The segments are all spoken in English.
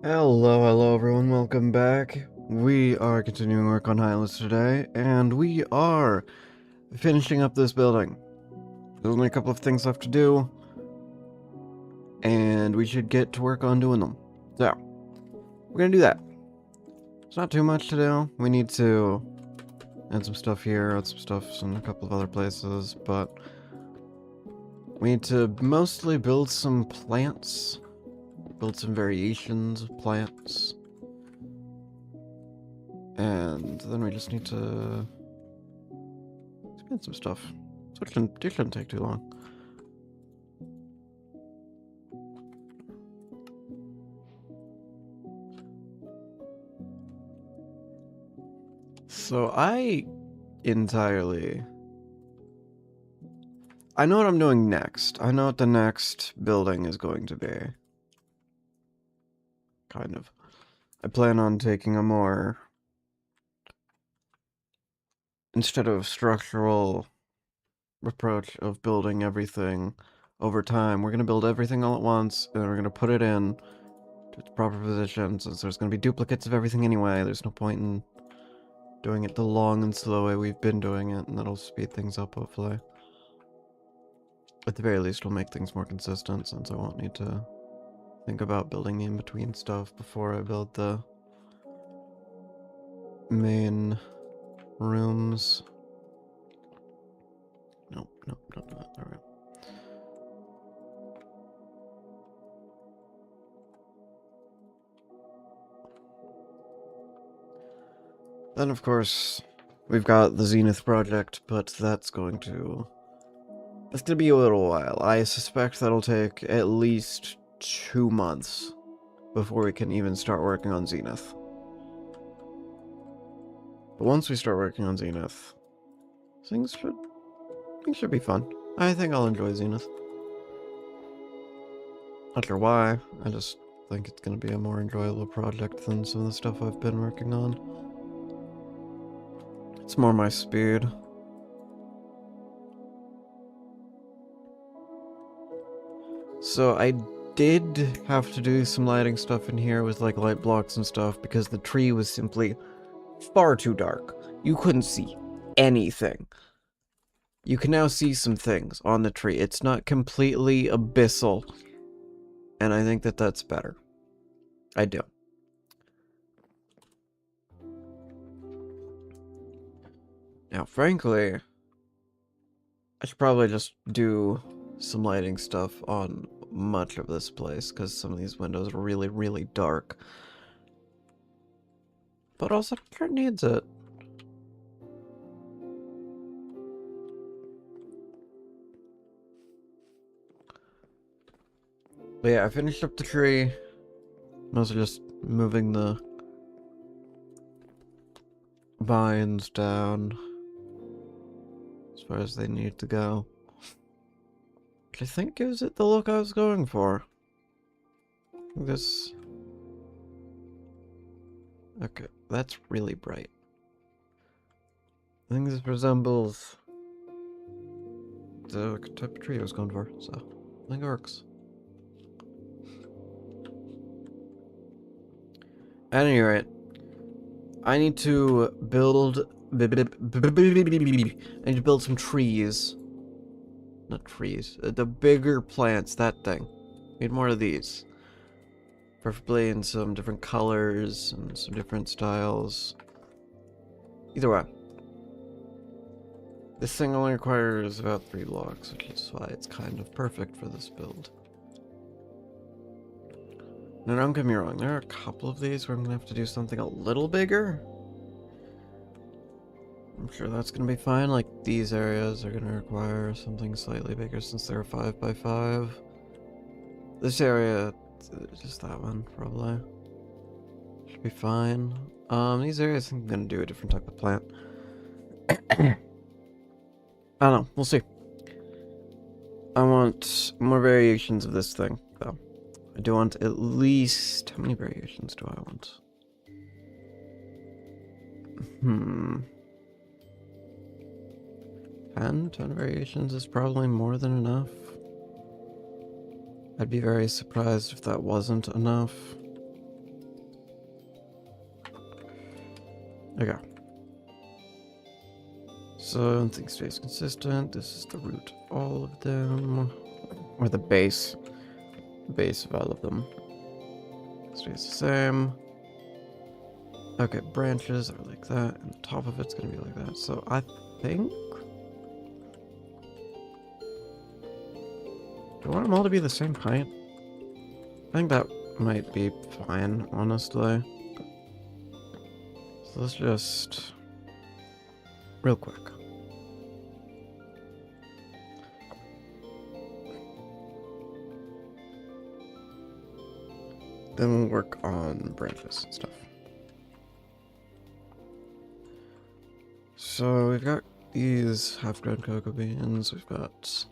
Hello everyone, welcome back. We are continuing work on Hyliss today, and we are finishing up this building. There's only a couple of things left to do, and we should get to work on doing them. So, we're gonna do that. It's not too much to do. We need to add some stuff here, add some stuff in a couple of other places, but we need to mostly build some plants, build some variations of plants. And then we just need to expand some stuff. So it shouldn't take too long. So I know what I'm doing next. I know what the next building is going to be. Kind of. I plan on taking a more, instead of structural approach of building everything over time, we're going to build everything all at once, and we're going to put it in to its proper position, since there's going to be duplicates of everything anyway. There's no point in doing it the long and slow way we've been doing it, and that'll speed things up, hopefully. At the very least, it'll make things more consistent, since I won't need to think about building the in-between stuff before I build the main rooms. Nope, don't do that. There we go. Then, of course, we've got the Zenith project, but that's going to be a little while. I suspect that'll take at least 2 months before we can even start working on Zenith. But once we start working on Zenith, things should be fun. I think I'll enjoy Zenith. Not sure why, I just think it's going to be a more enjoyable project than some of the stuff I've been working on. It's more my speed. So I did have to do some lighting stuff in here with like light blocks and stuff because the tree was simply far too dark. You couldn't see anything. You can now see some things on the tree. It's not completely abyssal, and I think that that's better. I do. Now, frankly, I should probably just do some lighting stuff on much of this place, because some of these windows are really, really dark. But also, sure needs it. But yeah, I finished up the tree. Mostly just moving the vines down as far as they need to go. Which I think gives it the look I was going for. This... Okay, that's really bright. I think this resembles the type of tree I was going for, so I think it works. At any rate, I need to build... I need to build some trees. Not trees. The bigger plants, that thing. Need more of these. Preferably in some different colors and some different styles. Either way. This thing only requires about 3 blocks, which is why it's kind of perfect for this build. Now, don't get me wrong, there are a couple of these where I'm going to have to do something a little bigger. I'm sure that's going to be fine. Like, these areas are going to require something slightly bigger since they're 5x5. This area, just that one, probably. Should be fine. These areas, I'm going to do a different type of plant. I don't know, we'll see. I want more variations of this thing, though. I do want at least... How many variations do I want? 10 variations is probably more than enough. I'd be very surprised if that wasn't enough. Okay. So everything stays consistent. This is the root of all of them. Or the base. Base of all of them. Stays the same. Okay, branches are like that, and the top of it's gonna be like that. So I think... Do I want them all to be the same height? I think that might be fine, honestly. So let's just... Real quick. Then we'll work on branches and stuff. So we've got these half-grown cocoa beans, we've got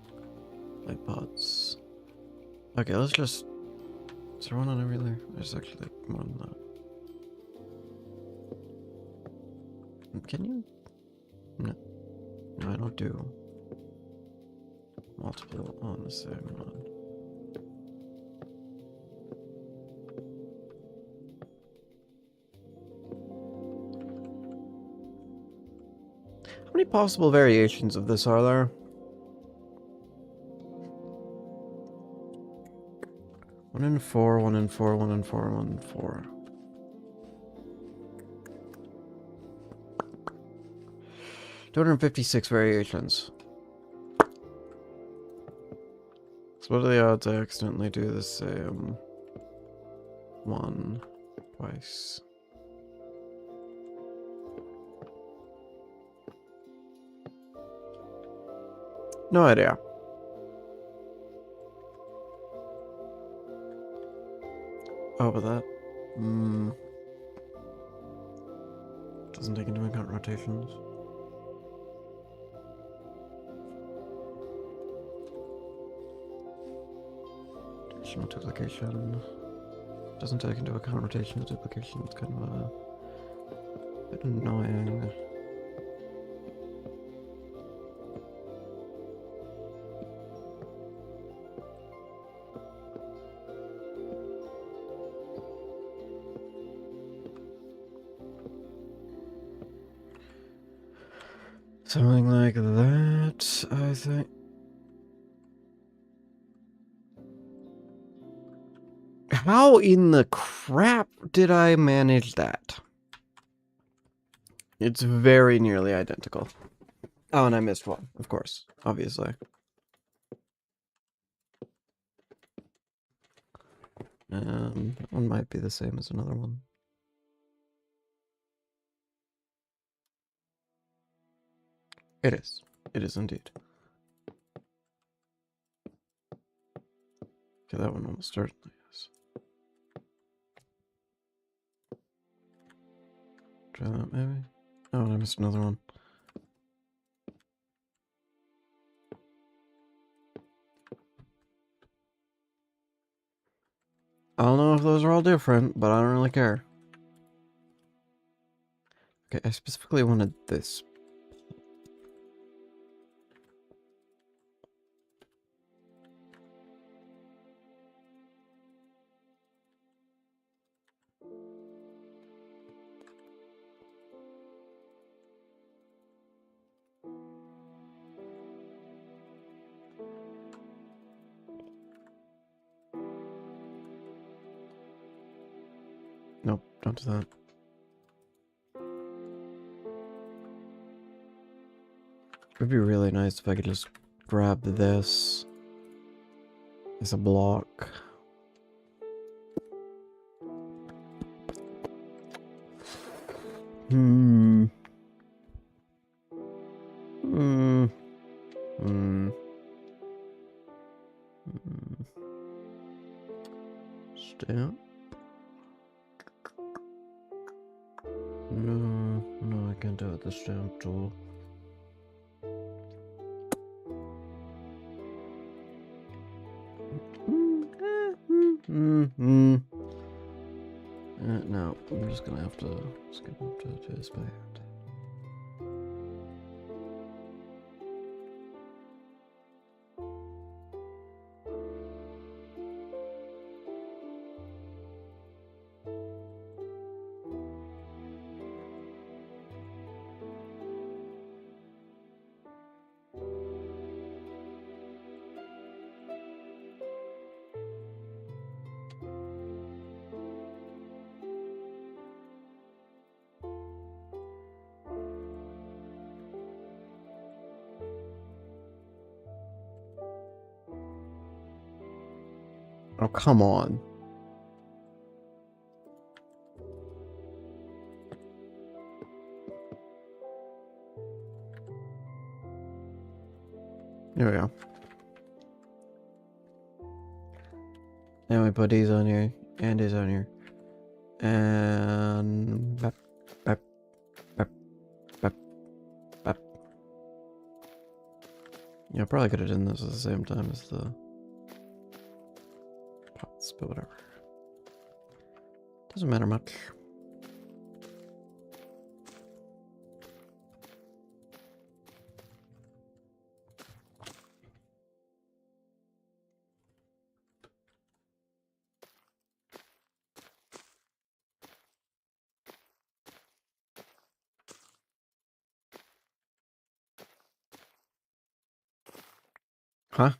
light pots. Okay, let's just... Is there one on every layer? There's actually more than that. Can you? No. No, I don't do multiple on the same one. How many possible variations of this are there? 1 in 4, 1 in 4, 1 in 4, 1 in 4. $256 variations. So what are the odds I accidentally do the same one twice? No idea. Oh, but that... doesn't take into account rotations. Additional duplication. Doesn't take into account rotation or duplication. It's kind of a bit annoying. Something like that, I think. How in the crap did I manage that? It's very nearly identical. Oh, and I missed one, of course, obviously. That one might be the same as another one. It is. It is indeed. Okay, that one almost certainly is. Try that, maybe? Oh, and I missed another one. I don't know if those are all different, but I don't really care. Okay, I specifically wanted this. Nope, don't do that. It would be really nice if I could just grab this as a block. Stamp? No, I can't do it with the stamp tool. No, I'm just gonna have to do this by hand. Oh, come on. There we go. And we put these on here, and these on here. And... Bap, bap, bap, bap, bap. Yeah, probably could have done this at the same time as the pots, but whatever. Doesn't matter much. Huh?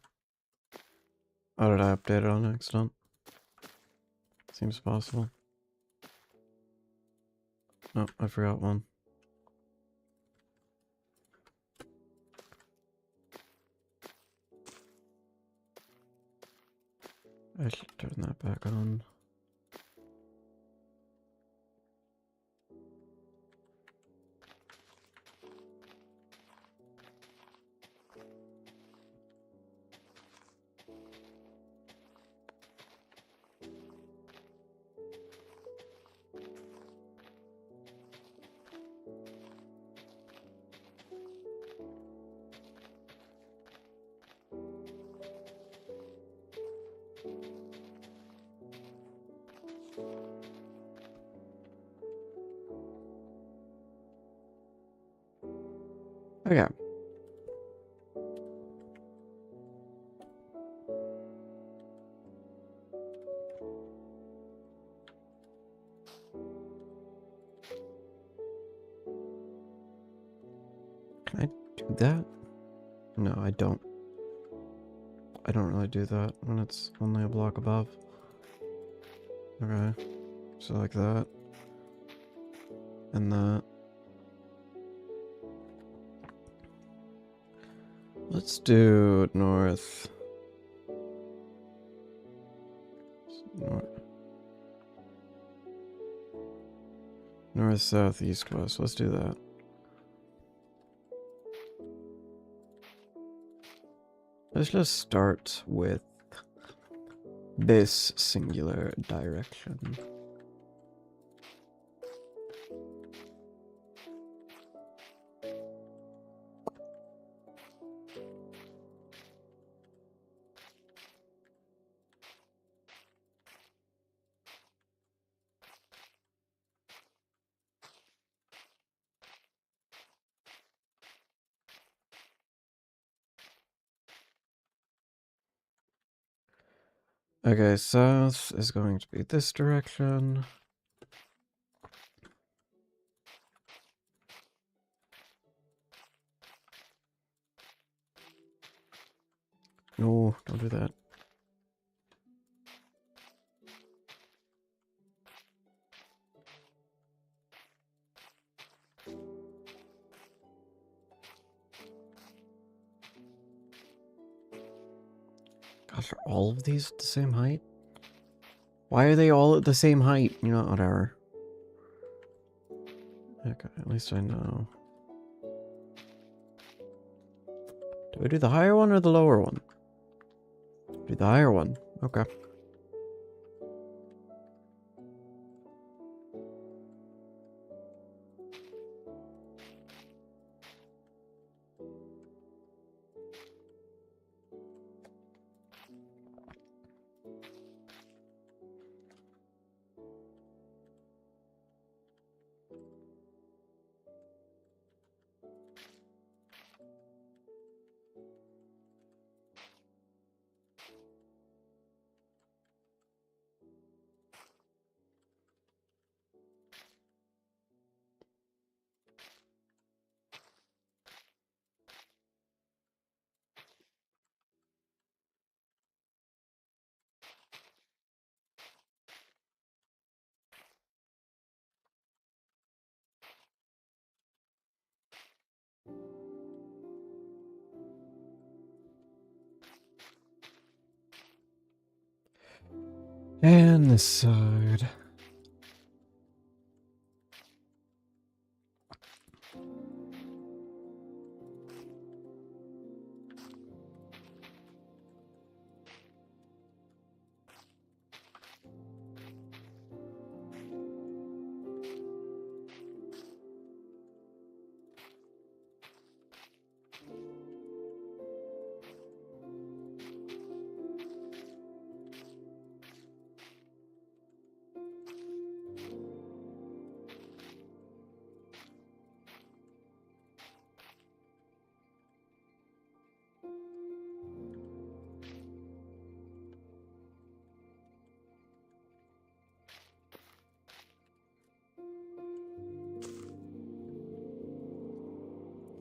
Oh, did I update it on accident? Seems possible. Oh, I forgot one. I should turn that back on. Okay. Can I do that? No, I don't. I don't really do that when it's only a block above. Okay. So like that. And that. Let's do north. North, south, east, west. Let's do that. Let's just start with this singular direction. Okay, south is going to be this direction. No, don't do that. Gosh, are all of these the same height? Why are they all at the same height? You know, whatever. Okay, at least I know. Do I do the higher one or the lower one? Do the higher one. Okay. And this side.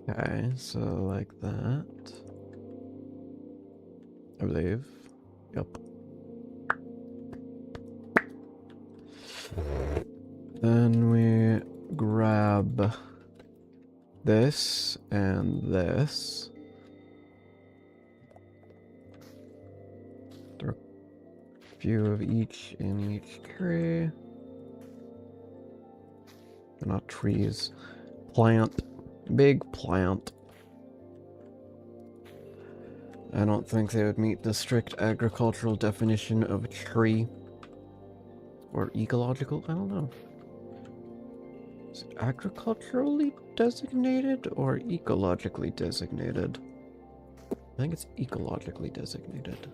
Okay, so like that. I believe. Yep. Then we grab this and this. Throw a few of each in each tree. They're not trees. Plant. Big plant. I don't think they would meet the strict agricultural definition of tree. Or ecological? I don't know. Is it agriculturally designated or ecologically designated? I think it's ecologically designated.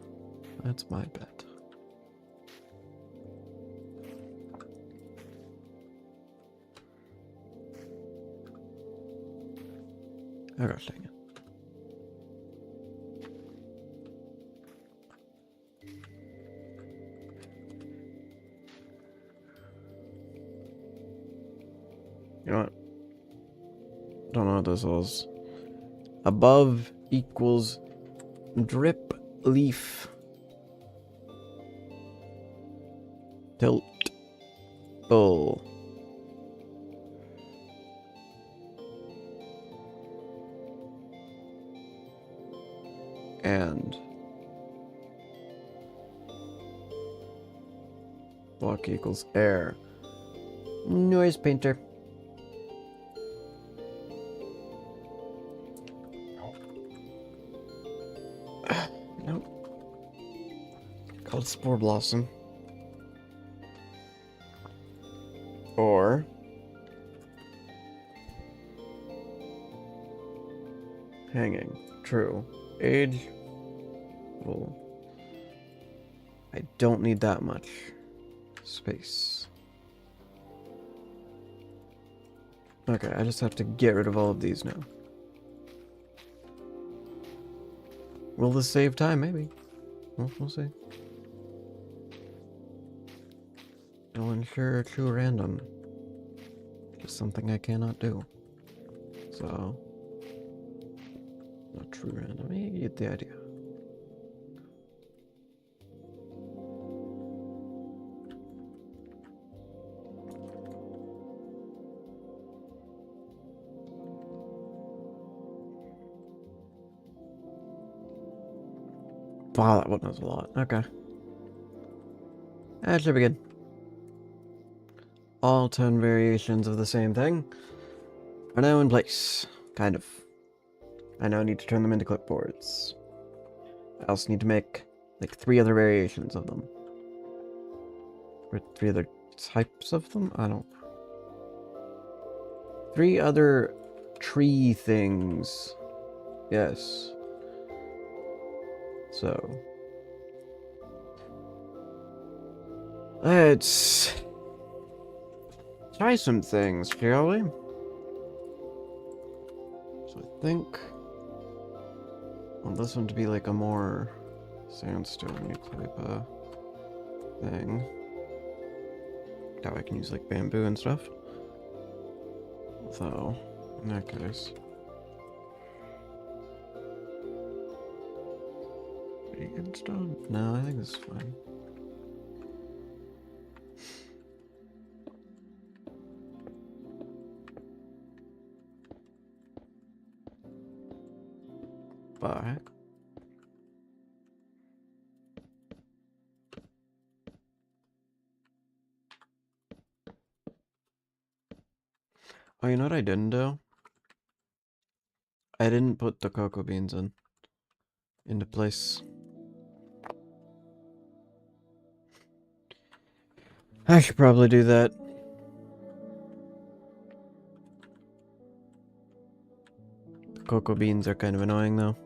That's my bet. Oh gosh dang it. You know what? Don't know what this is. Above equals drip leaf. Tilt. Bull. And block equals air. Noise painter. Nope. Called Spore Blossom. Or hanging. True. Age. Well, I don't need that much space. Okay, I just have to get rid of all of these now. Will this save time? Maybe. Well, we'll see. It'll ensure true random. Just something I cannot do. So, not true random. You get the idea. Wow, that one was a lot. Okay. That should be good. All 10 variations of the same thing are now in place. Kind of. I now need to turn them into clipboards. I also need to make, like, 3 other variations of them. Or 3 other types of them? I don't... 3 other tree things. Yes. So... let's... try some things, shall we? So I think... I want this one to be like a more sandstone type of thing. Now I can use like bamboo and stuff. So, in that case... vegan stone? No, I think this is fine. But Oh, you know what I didn't do? I didn't put the cocoa beans into place. I should probably do that. The cocoa beans are kind of annoying though.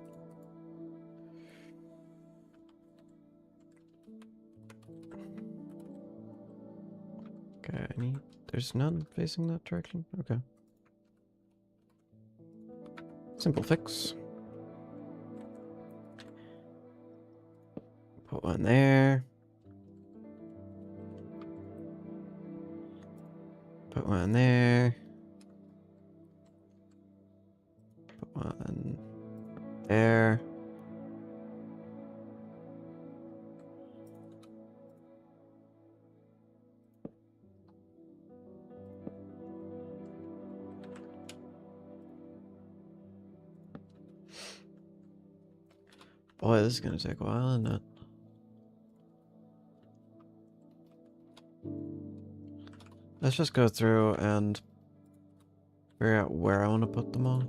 Okay, there's none facing that direction? Okay. Simple fix. Put one there. Put one there. Put one there. Boy, this is gonna take a while, isn't it? Let's just go through and figure out where I want to put them all.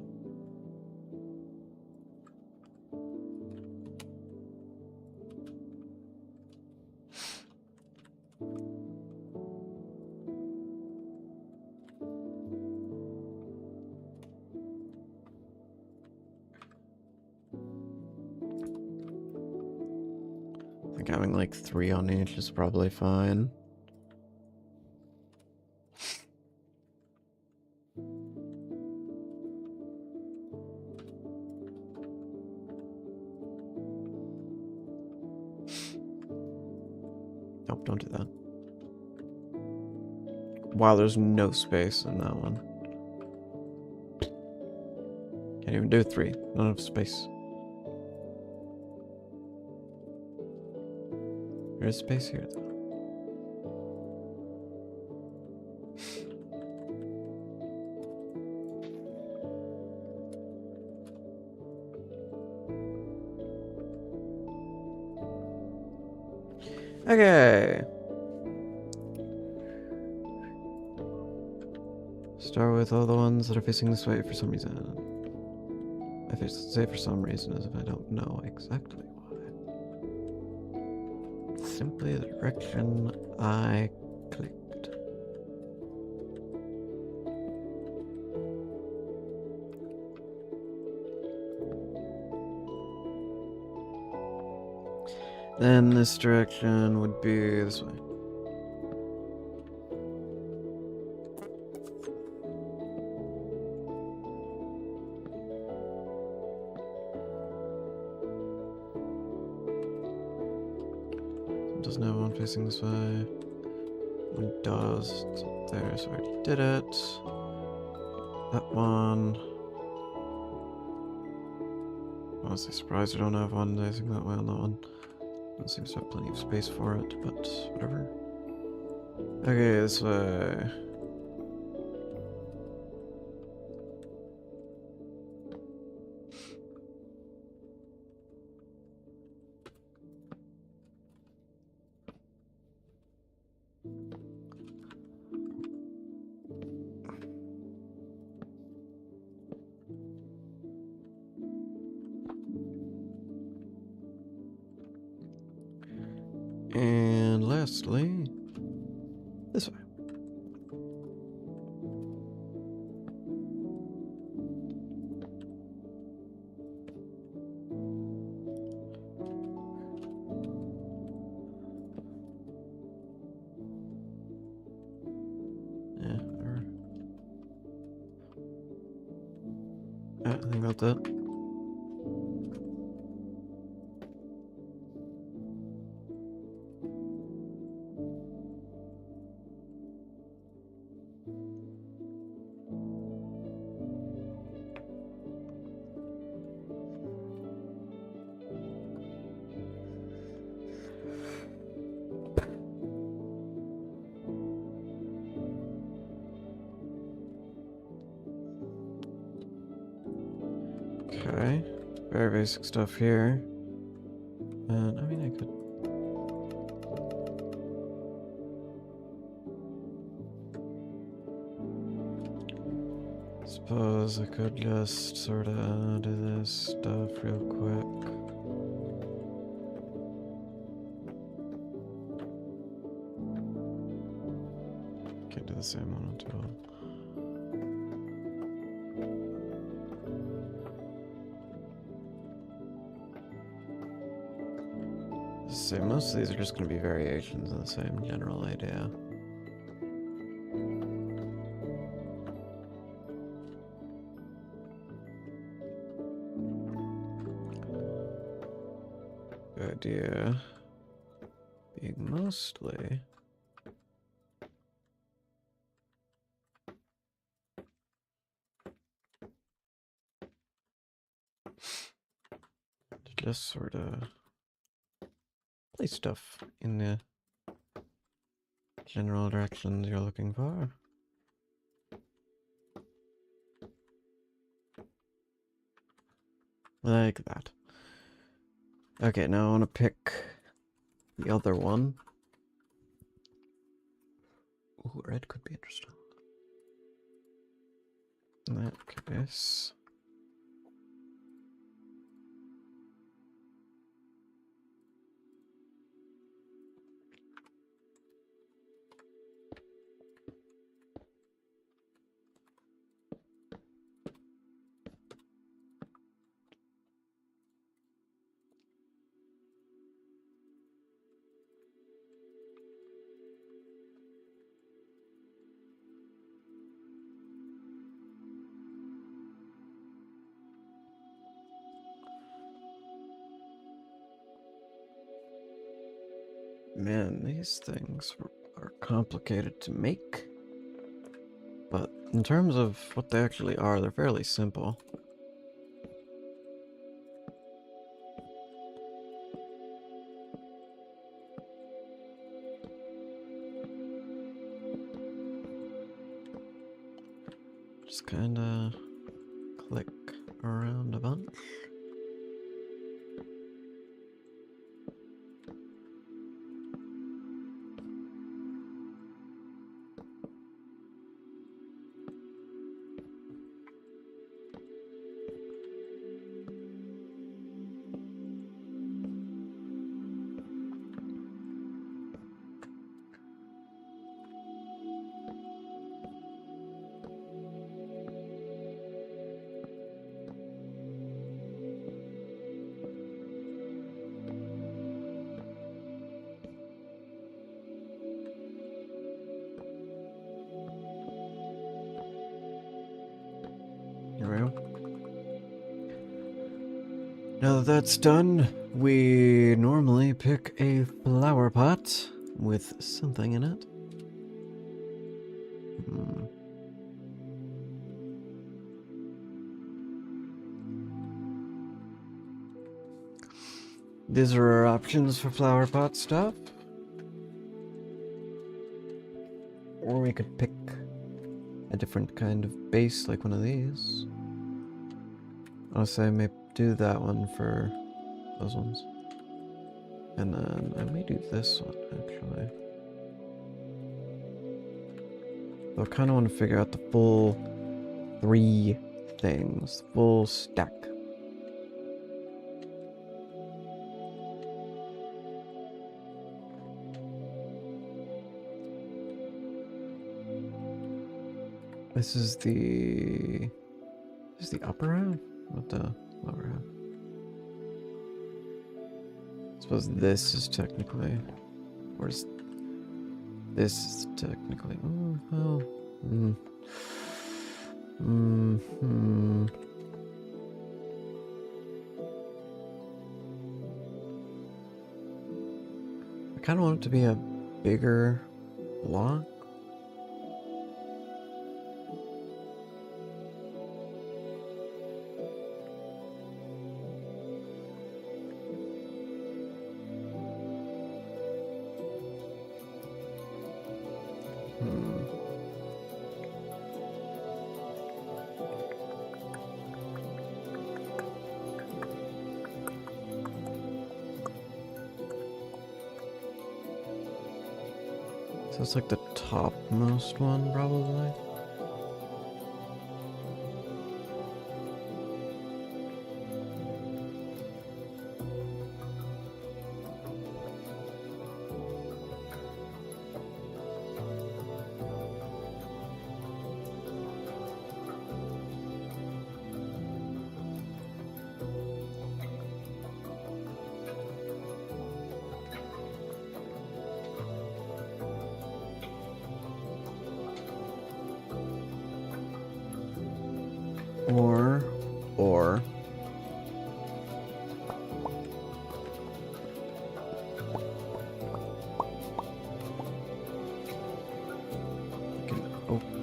I think having like 3 on each is probably fine. Nope, don't do that. Wow, there's no space in that one. Can't even do 3. Not enough space. There's space here though. Okay. Start with all the ones that are facing this way for some reason. I say for some reason as if I don't know exactly why. Simply the direction I clicked. Then this direction would be this way. Doesn't have one facing this way. One does. It's up there, so I already did it. That one. Honestly surprised I don't have one facing that way on that one. It seems to have plenty of space for it, but whatever. Okay, this way. And lastly, this way. Yeah, whatever. Yeah, I think that's it. Okay, very basic stuff here. And I mean, I could. Suppose I could just sort of do this stuff real quick. Can't do the same one until... So most of these are just going to be variations of the same general idea. The idea being mostly to just sort of place stuff in the general directions you're looking for. Like that. Okay, now I want to pick the other one. Ooh, red could be interesting. In that case... Man, these things are complicated to make. But in terms of what they actually are, they're fairly simple. Just kinda click around a bunch. Here we go. Now that that's done, we normally pick a flower pot with something in it. These are our options for flower pot stuff. Or we could pick a different kind of base, like one of these. I'll say I may do that one for those ones. And then I may do this one, actually. I kind of want to figure out the full 3 things, full stack. This is the upper half? What the lower half? I suppose this is technically, where's this is technically, oh, well, I kind of want it to be a bigger block. So it's like the topmost one, probably. Or... like an oak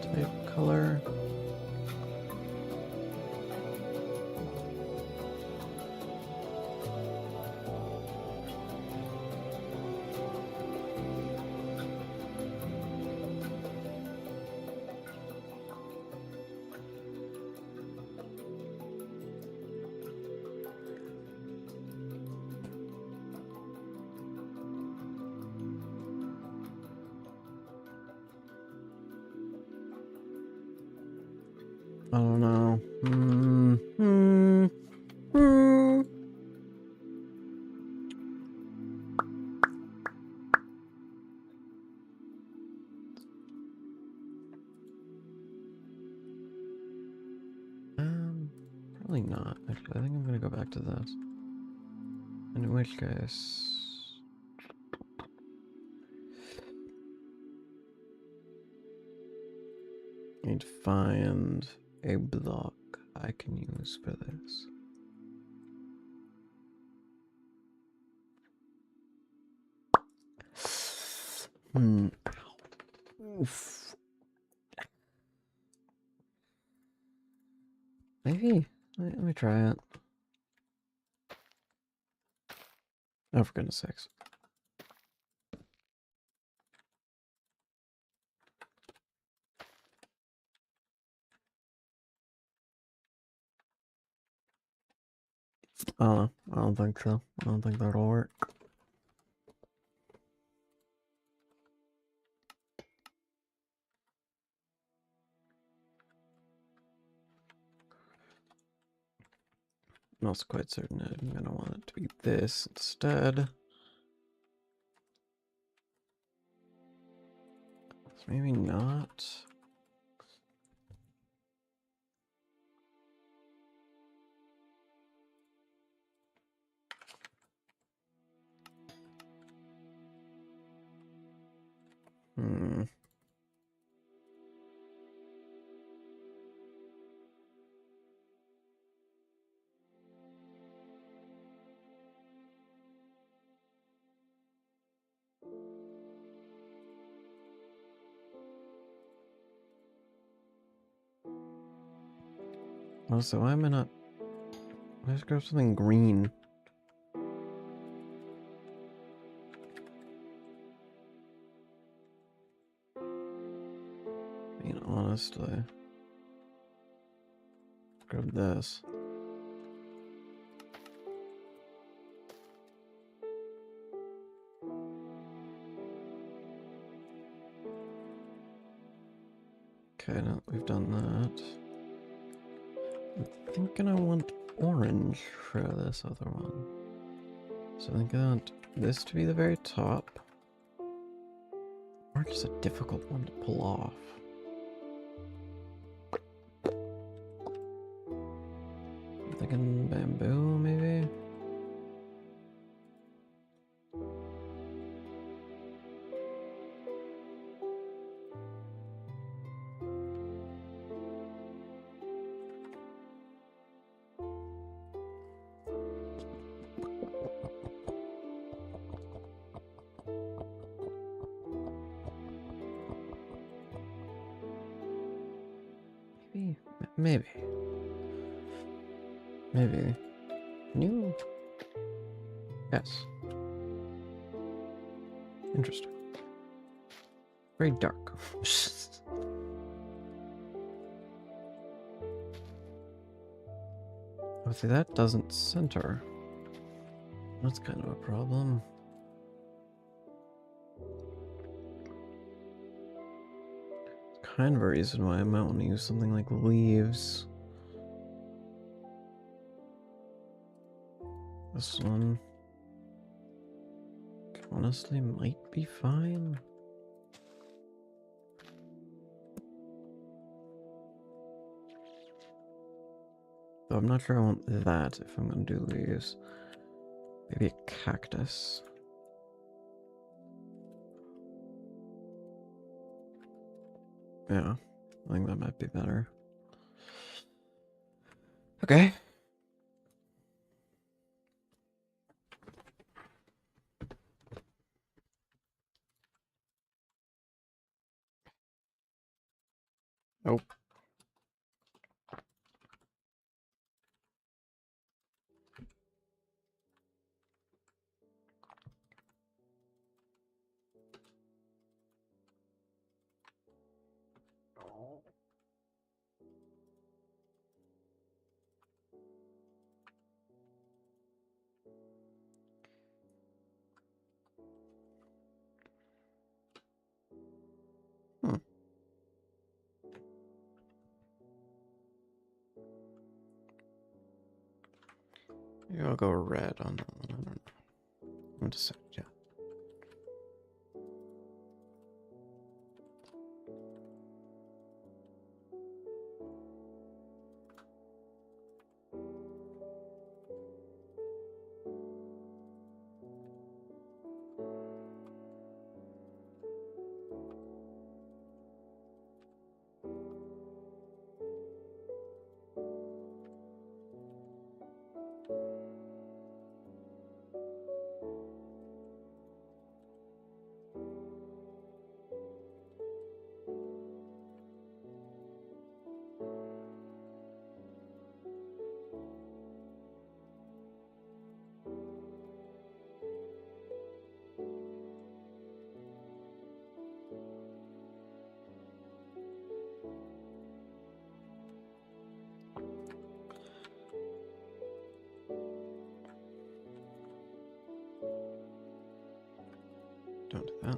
type color. I don't know. Probably not. Actually, I think I'm gonna go back to this. In which case... I need to find a block I can use for this. Oof. Maybe. Let me try it. Oh, for goodness sakes. I don't know. I don't think so. I don't think that'll work. I'm also quite certain I'm gonna want it to be this instead. So maybe not. Also, why am I not... Let's grab something green. I mean, honestly. Grab this. Okay, now that we've done that. I'm thinking I want orange for this other one. So I think I want this to be the very top. Orange is a difficult one to pull off. I'm thinking bamboo, maybe? Maybe. Maybe. Can you? Yes. Interesting. Very dark. Oh, see, that doesn't center. That's kind of a problem. Kind of a reason why I might want to use something like leaves. This one honestly might be fine. Though I'm not sure I want that if I'm going to do leaves. Maybe a cactus. Yeah, I think that might be better. Okay. Nope. Hmm. Maybe I'll go red on that one. I don't know. I'm decided, yeah. Don't do that.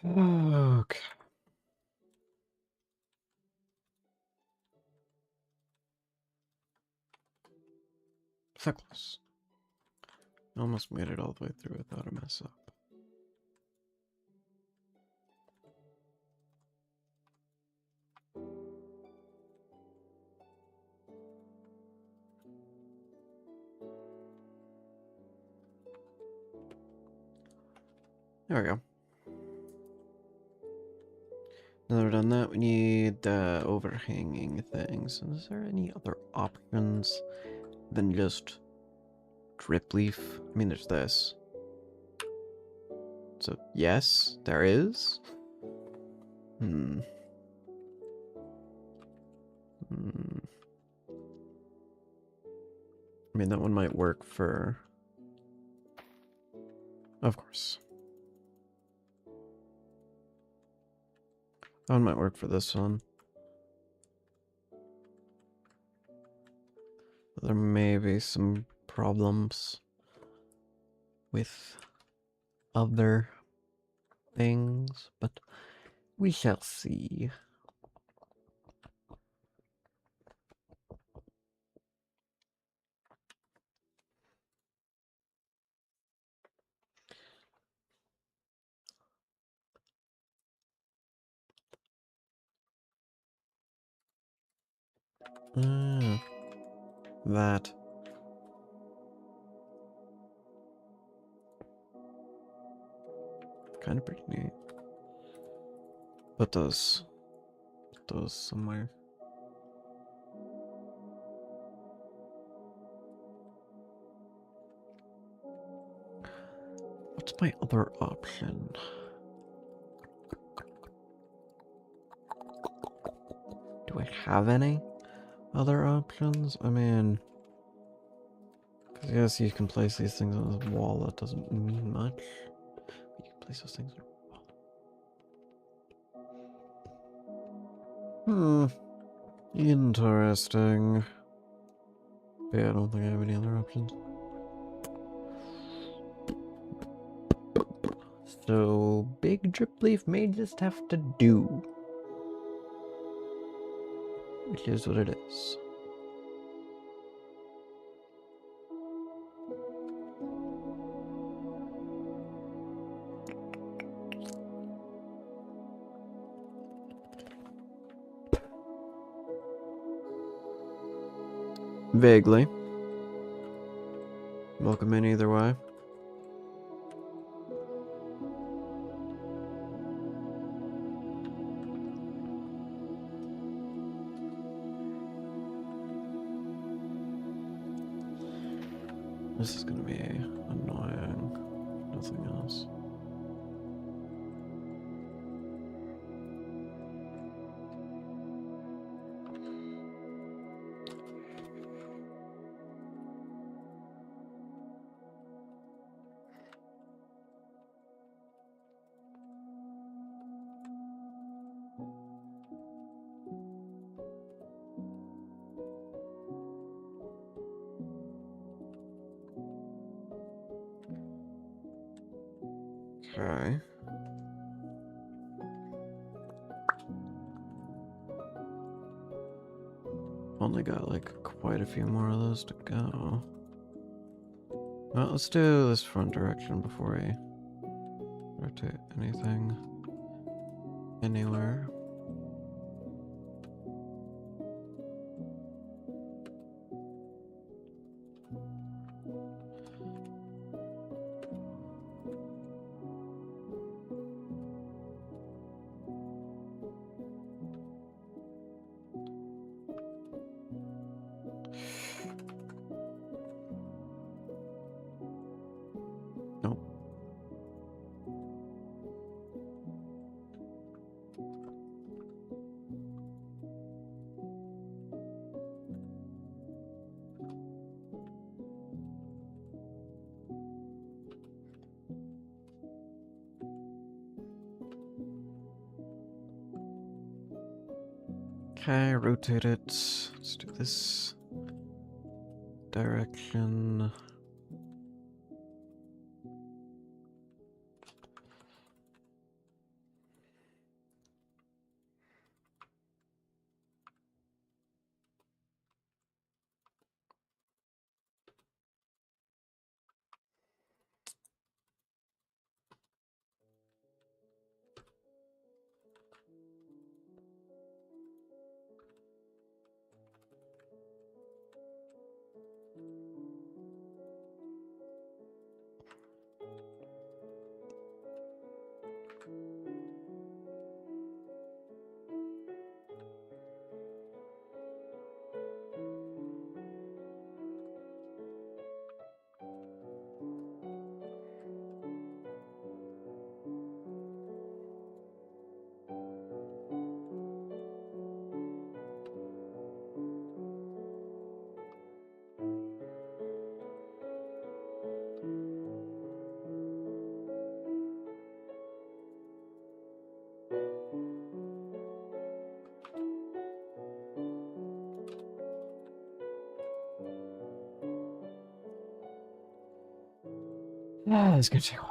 Okay. So close. Almost made it all the way through without a mess up. There we go. Now that we're done that, we need the overhanging things. And is there any other options than just drip leaf? I mean, there's this. So, yes, there is. Hmm. Hmm. I mean, that one might work for... Of course. That one might work for this one. There may be some problems with other things, but we shall see. That. Kind of pretty neat. Put those somewhere. What's my other option? Do I have any other options? I mean, because yes, you can place these things on the wall. That doesn't mean much. You can place those things on the wall. Interesting. Yeah, I don't think I have any other options. So, big drip leaf may just have to do. Which is what it is. Vaguely. Welcome in either way. This is gonna be annoying. Nothing else. Okay. Only got like quite a few more of those to go. Well, let's do this front direction before we rotate anything anywhere. Nope. Okay, rotate it. Let's do this direction. Yeah, it's gonna take a while.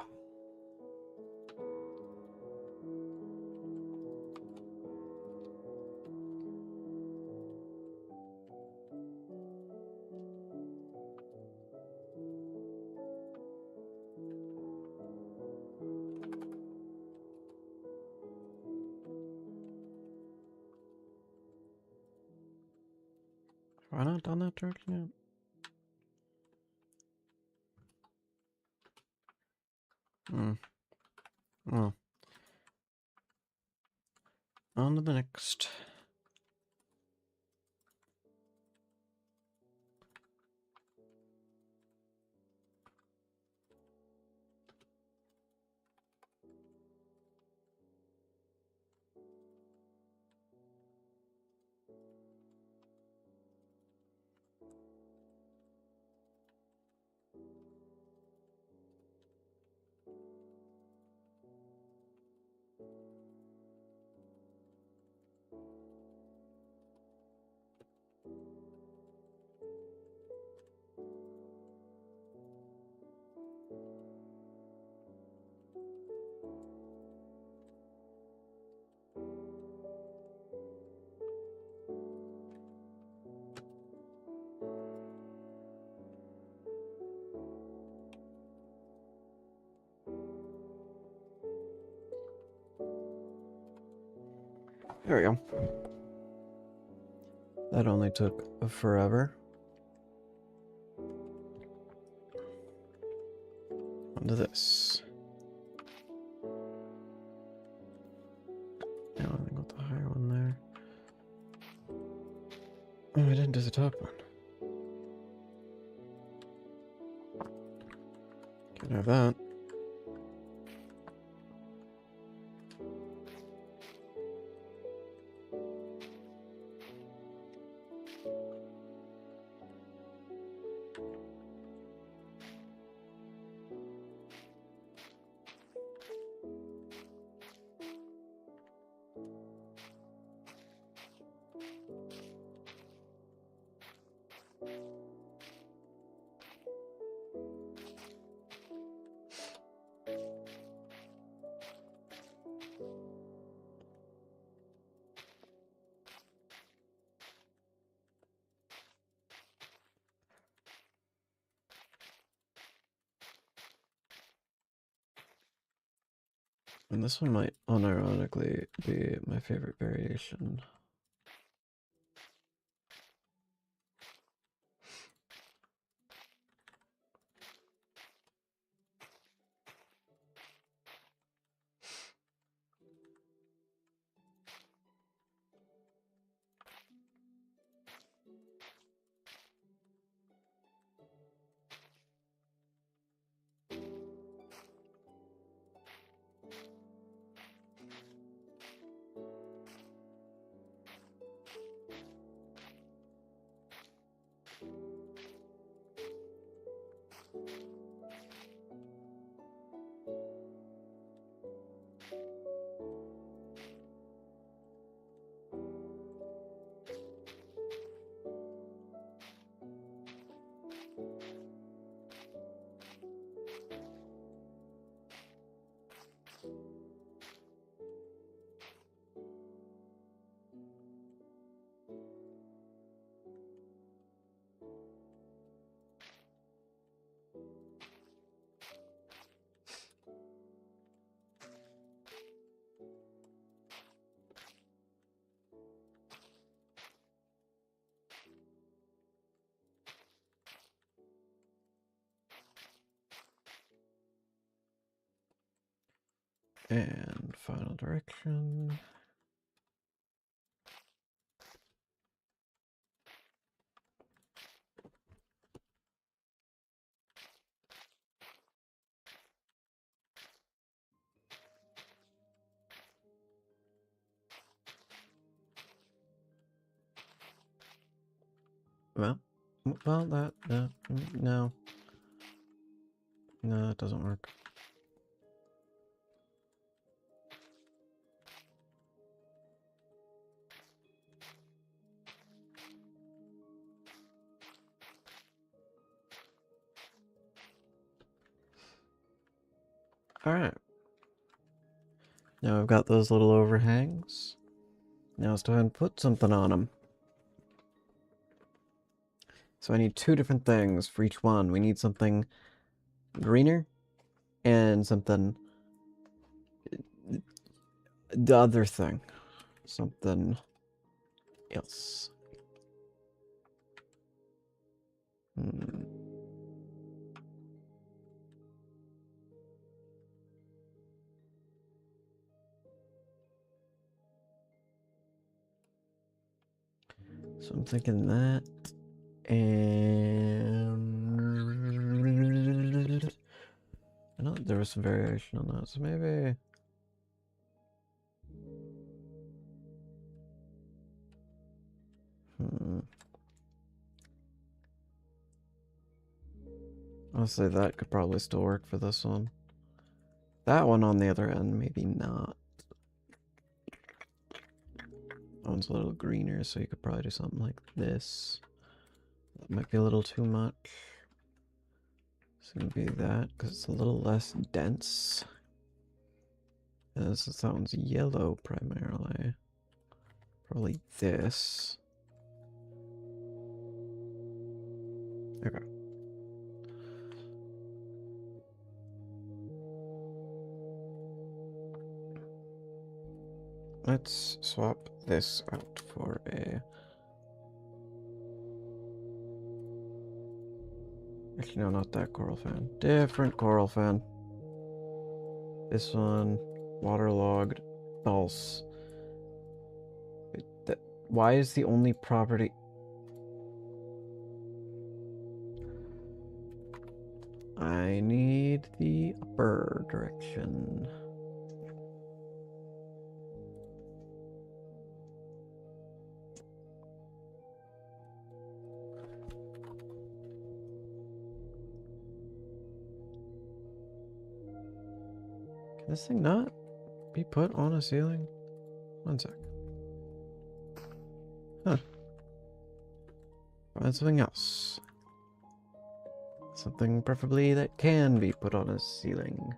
Have I not done that direction yet? Well, on to the next. There we go. That only took forever. Onto this. Now I think with the higher one there. Oh, I didn't do the top one. Can have that. And this one might unironically be my favorite variation. And final direction. Well, no, that doesn't work. Alright. Now I've got those little overhangs. Now it's time to put something on them. So I need two different things for each one. We need something greener and something... the other thing. Something else. So I'm thinking that, and I know there was some variation on that, so maybe I'll say that could probably still work for this one. That one on the other end, maybe not. That one's a little greener, so you could probably do something like this. That might be a little too much. It's gonna be that, because it's a little less dense. This sounds yellow primarily. Probably this. Okay. Let's swap this out for a... Actually, no, not that coral fan. Different coral fan. This one, waterlogged, false. Why is the only property... I need the upper direction. Can this thing not be put on a ceiling? One sec. Huh. Find something else. Something preferably that can be put on a ceiling.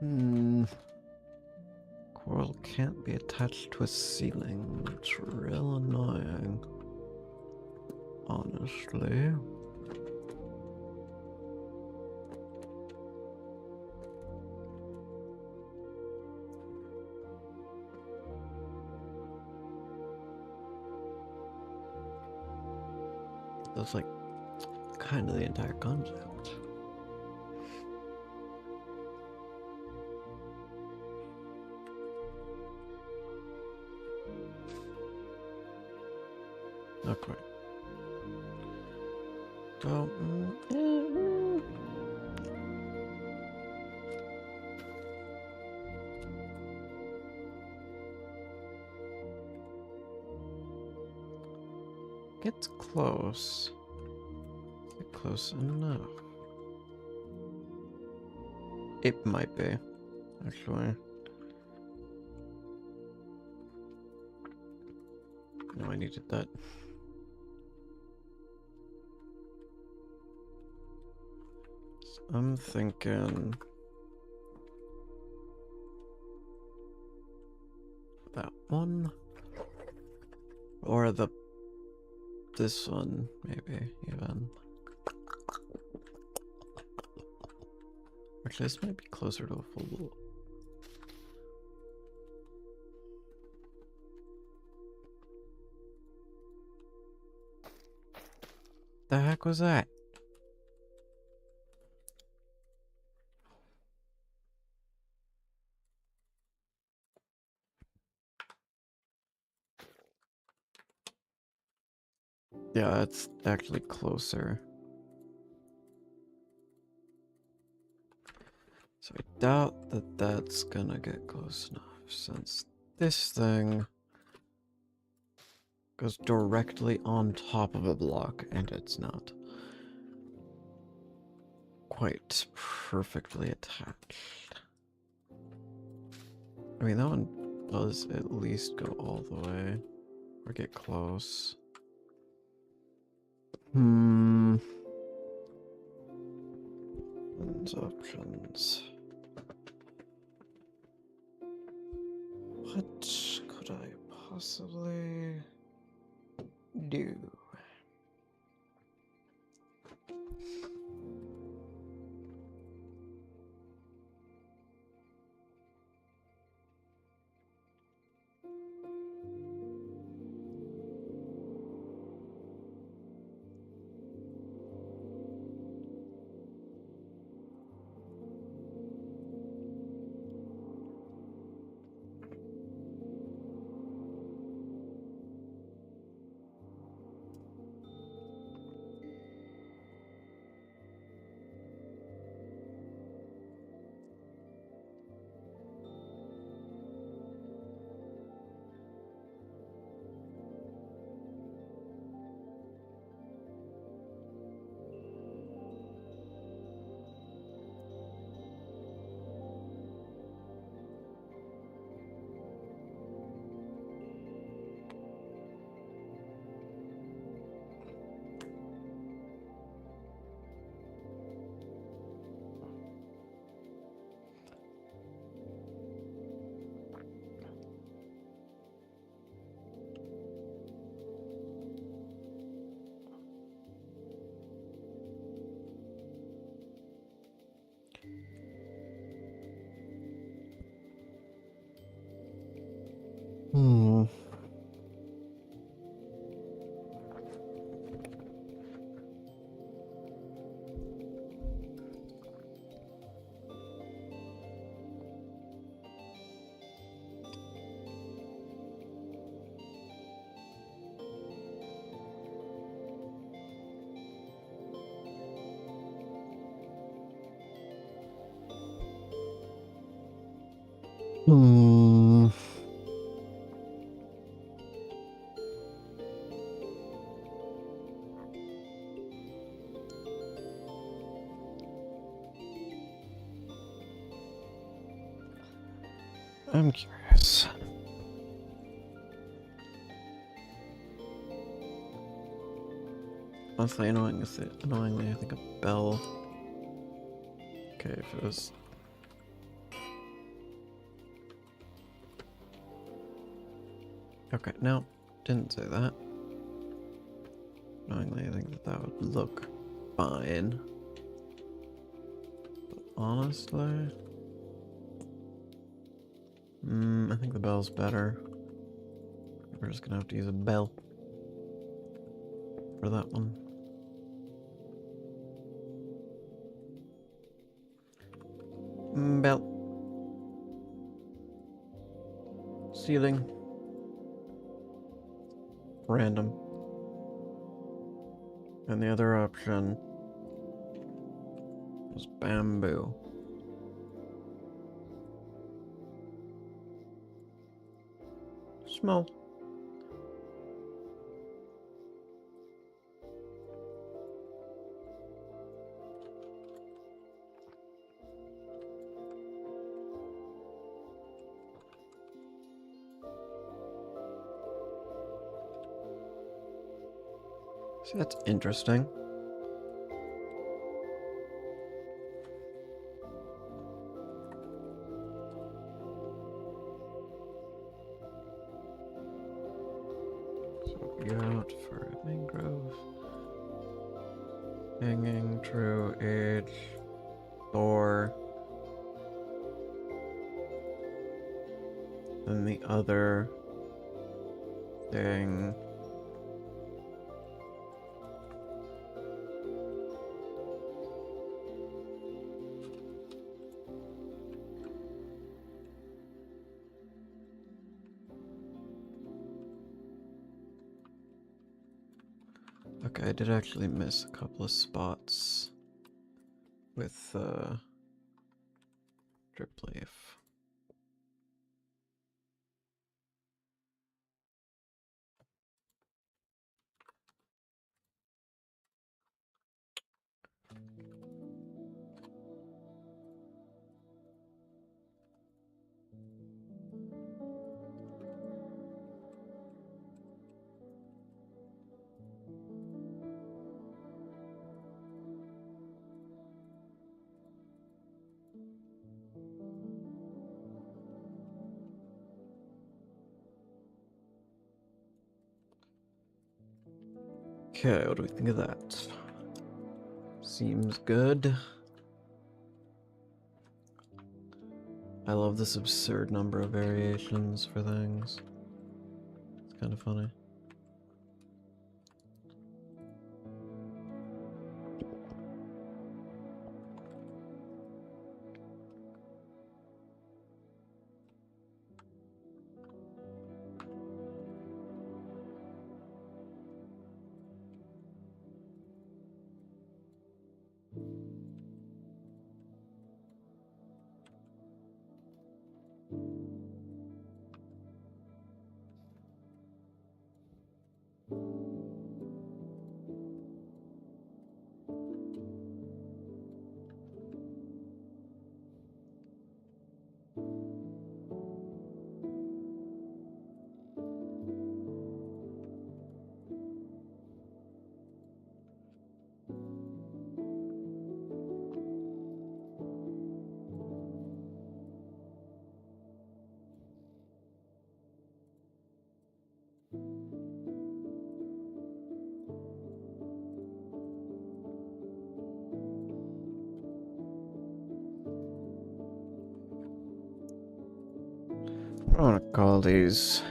Hmm. Coral can't be attached to a ceiling. It's real annoying. Honestly. That's like kind of the entire concept. Not quite. So, it's close. Close enough. It might be, actually. No, I needed that. So I'm thinking that one, or this one, maybe even. Actually, this might be closer to a full. The heck was that? Yeah, it's actually closer. So I doubt that that's gonna get close enough, since this thing goes directly on top of a block, and it's not quite perfectly attached. I mean, that one does at least go all the way, or get close. Options. What could I possibly do? Hmm. Hmm. I'm curious. Honestly, annoyingly, I think a bell. Okay, if it was. Okay, no, didn't say that. Annoyingly, I think that would look fine. But honestly, I think the bell's better. We're just gonna have to use a bell for that one. Bell. Ceiling. Random. And the other option was bamboo. Small. See, that's interesting. So be out for a mangrove. Hanging, true, age, Thor. Then the other thing. Okay, I did actually miss a couple of spots with drip leaf. Okay, what do we think of that? Seems good. I love this absurd number of variations for things. It's kind of funny. What do I want to call these?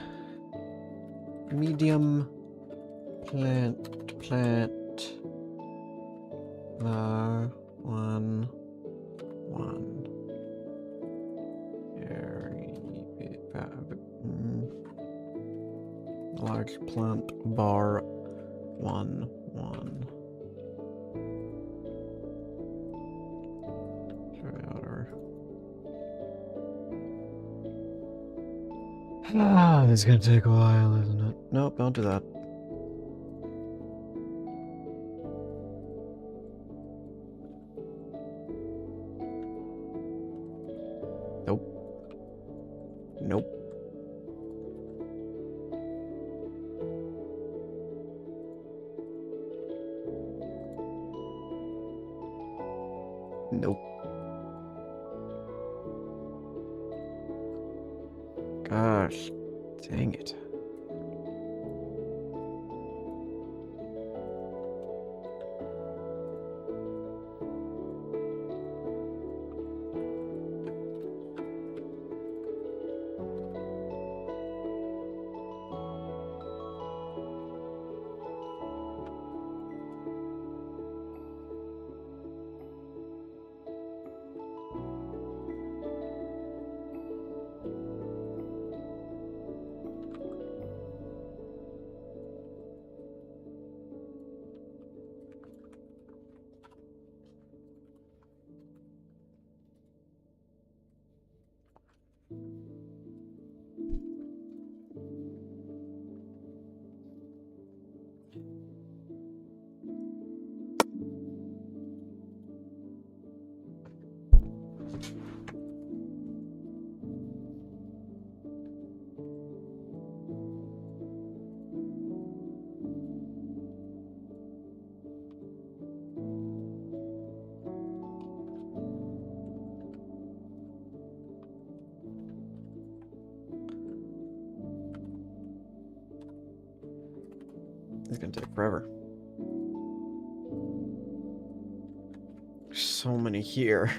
medium plant var 1 1 large plant bar 1 1 this is gonna take a while, isn't it? Nope, don't do that. Nope. Nope. Nope. Gosh, dang it. It's gonna take forever. There's so many here.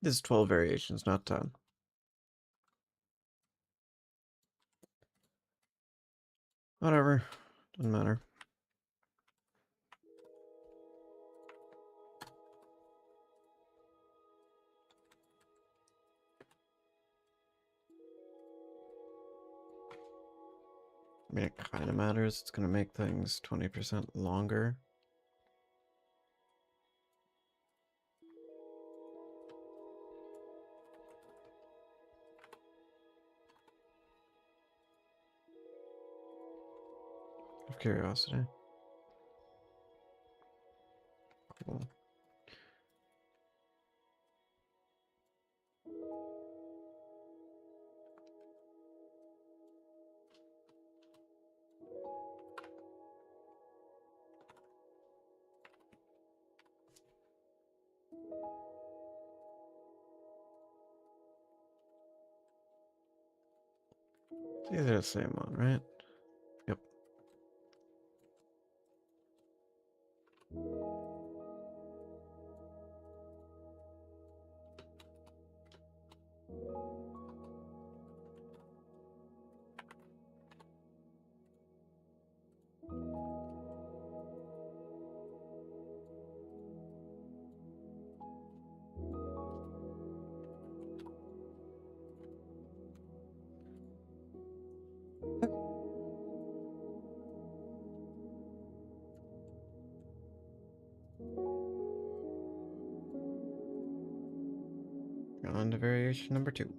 This is 12 variations, not 10. Whatever. Doesn't matter. I mean, it kind of matters. It's going to make things 20% longer. Of curiosity. Cool. These are the same one, right? Yep. On to variation number 2.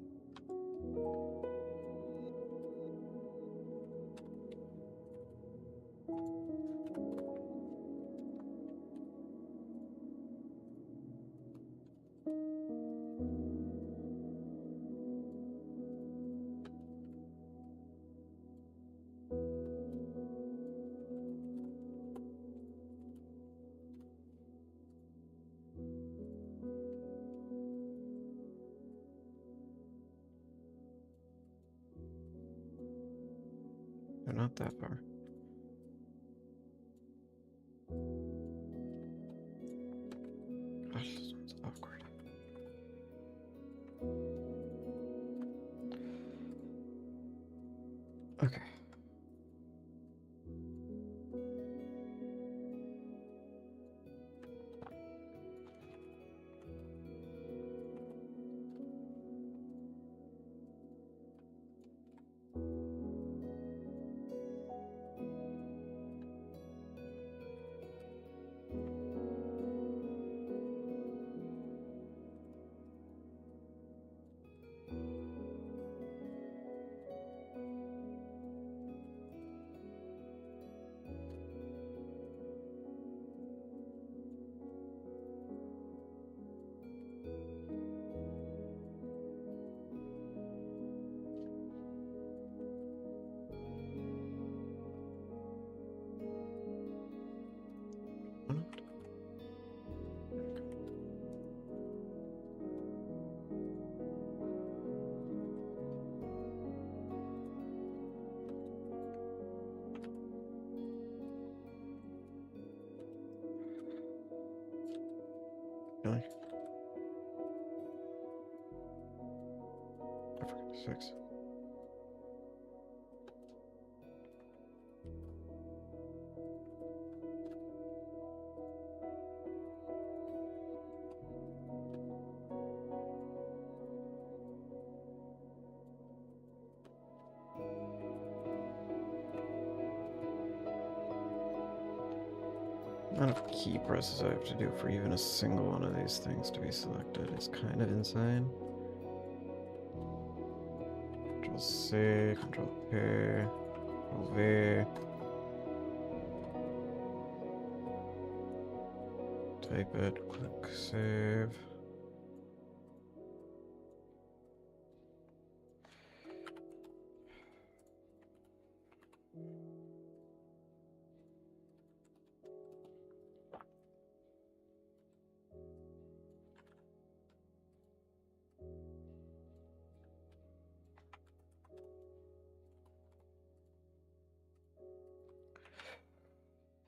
No, not that far. Gosh, this one's awkward. Okay. Really? I forgot 6. The amount of key presses I have to do for even a single one of these things to be selected is kind of insane. Control C, Control P, Control V. Type it, click save.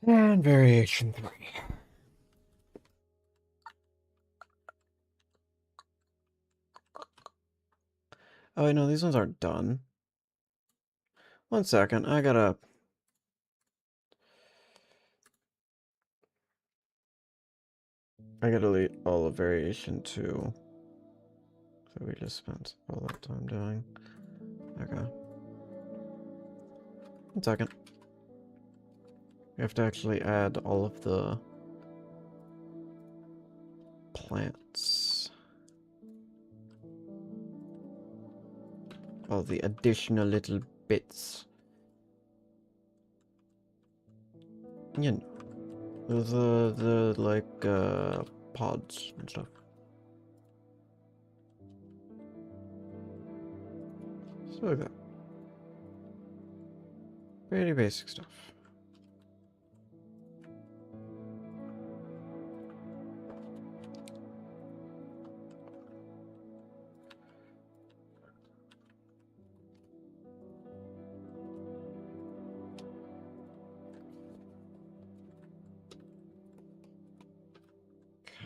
And variation 3. Oh, wait, no, these ones aren't done. 1 second, I gotta delete all of variation 2. So we just spent all that time doing. Okay. 1 second. We have to actually add all of the plants. All the additional little bits. You know, the like, pods and stuff. So like that. Pretty basic stuff.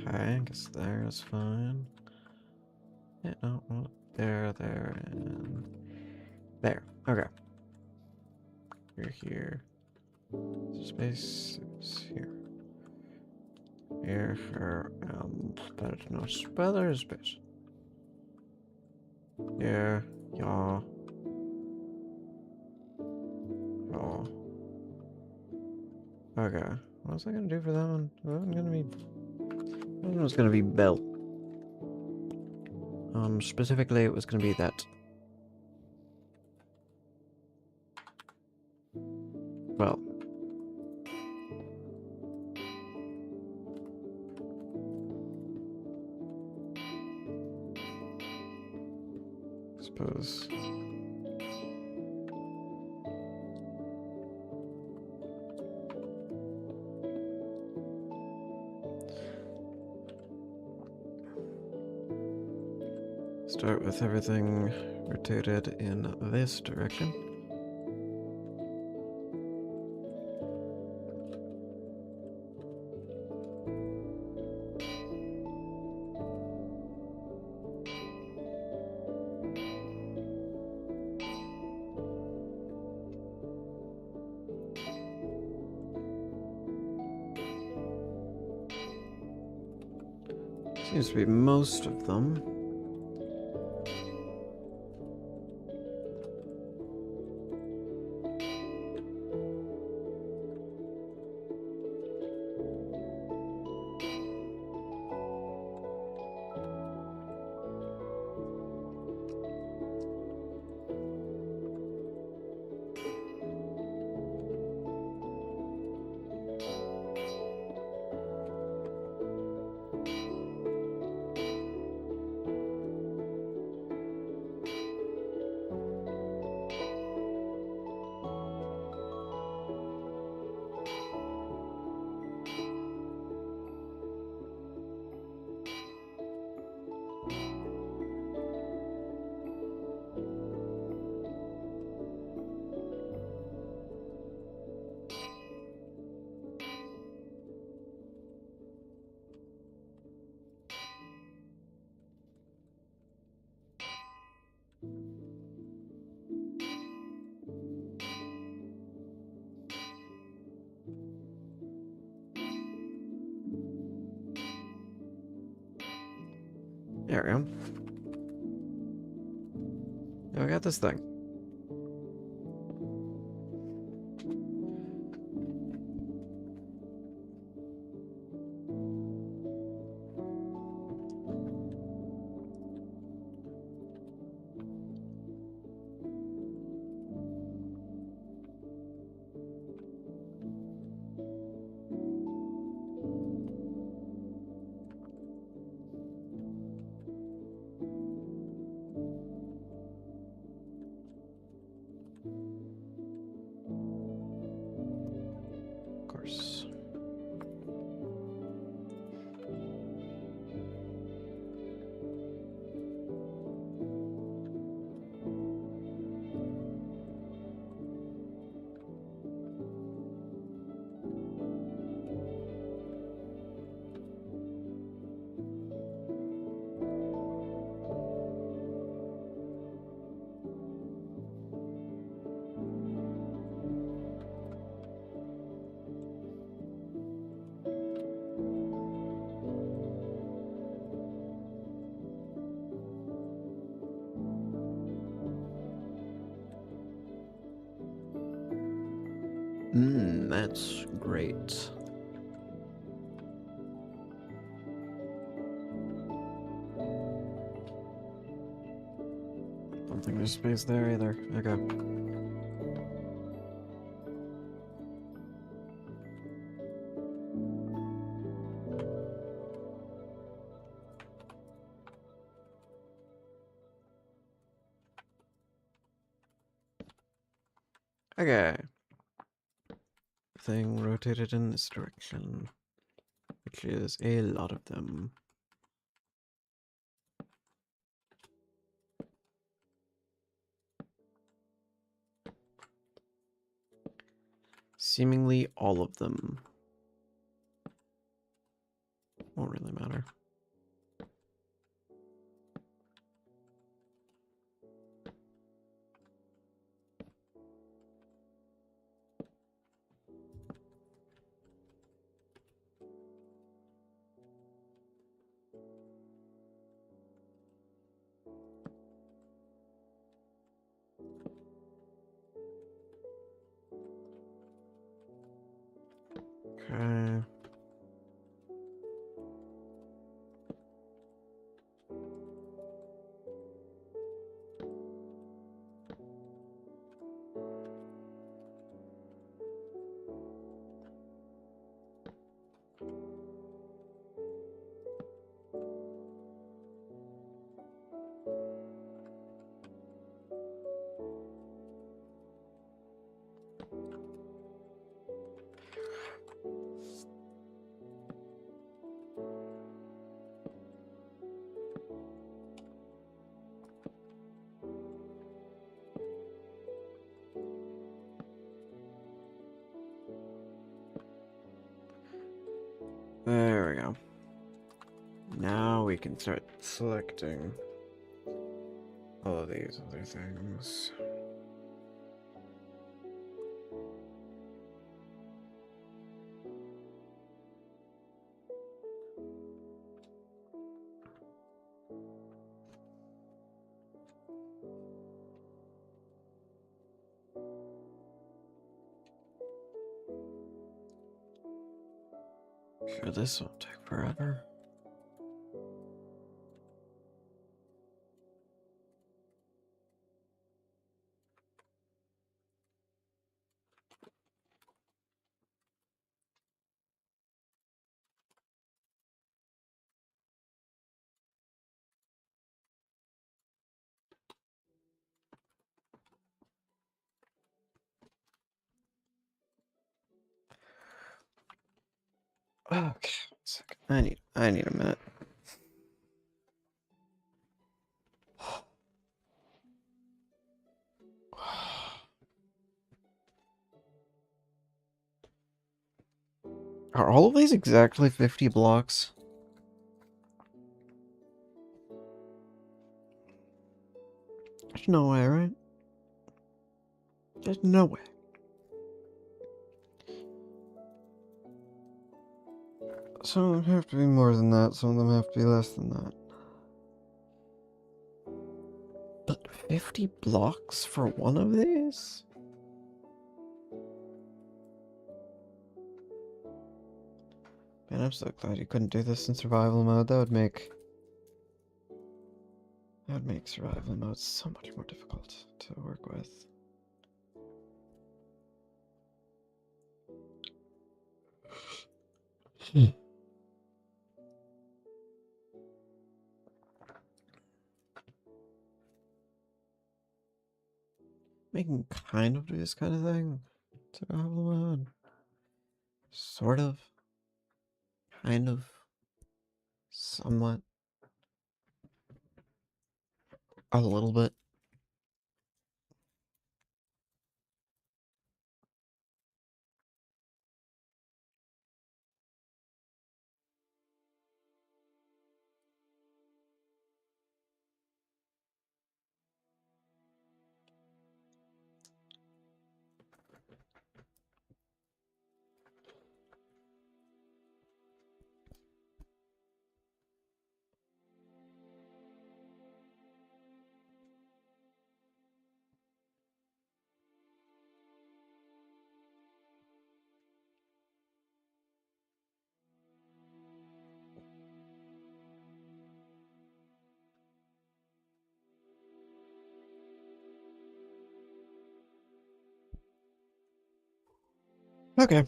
Okay, I guess there is fine. Yeah, no, well, there, and there. Okay. You're here. Space is here. Here, and there's no spell, space. Yeah, yeah. Oh. Okay. What was I gonna do for that one? That one was gonna be belt. Specifically, it was going to be that. Well. I suppose. Start with everything rotated in this direction. Seems to be most of them. There we go. Now I got this thing. Of course. That's great. Don't think there's space there either. Okay. Okay. Thing rotated in this direction, which is a lot of them. Seemingly all of them. Won't really matter. Okay. There we go. Now we can start selecting all of these other things. Sure, this won't take forever. Okay, 1 second. I need a minute. Are all of these exactly 50 blocks? There's no way, right? There's no way. Some of them have to be more than that, some of them have to be less than that. But 50 blocks for one of these? Man, I'm so glad you couldn't do this in survival mode. That would make survival mode so much more difficult to work with. Making kind of do this kind of thing. Survival mode. Sort of. Kind of. Somewhat. A little bit. Okay.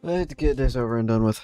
Let's get this over and done with.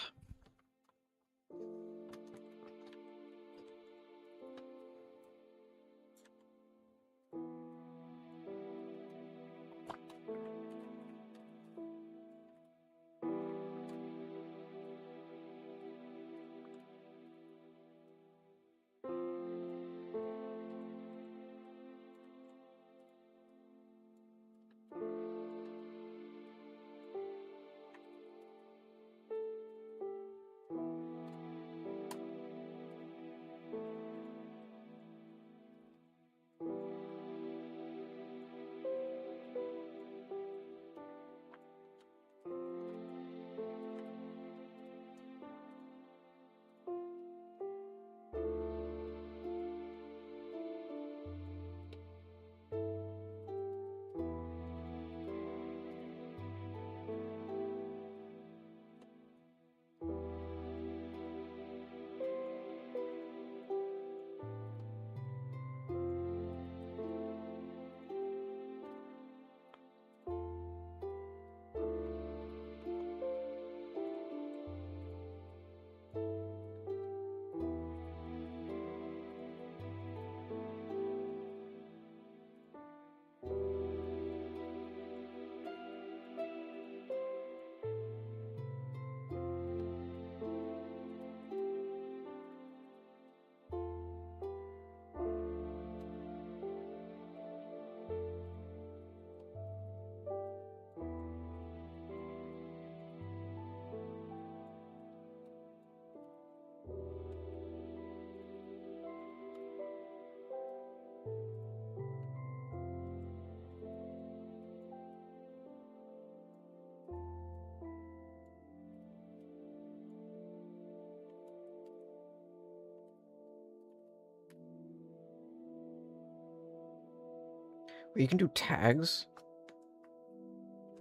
You can do tags?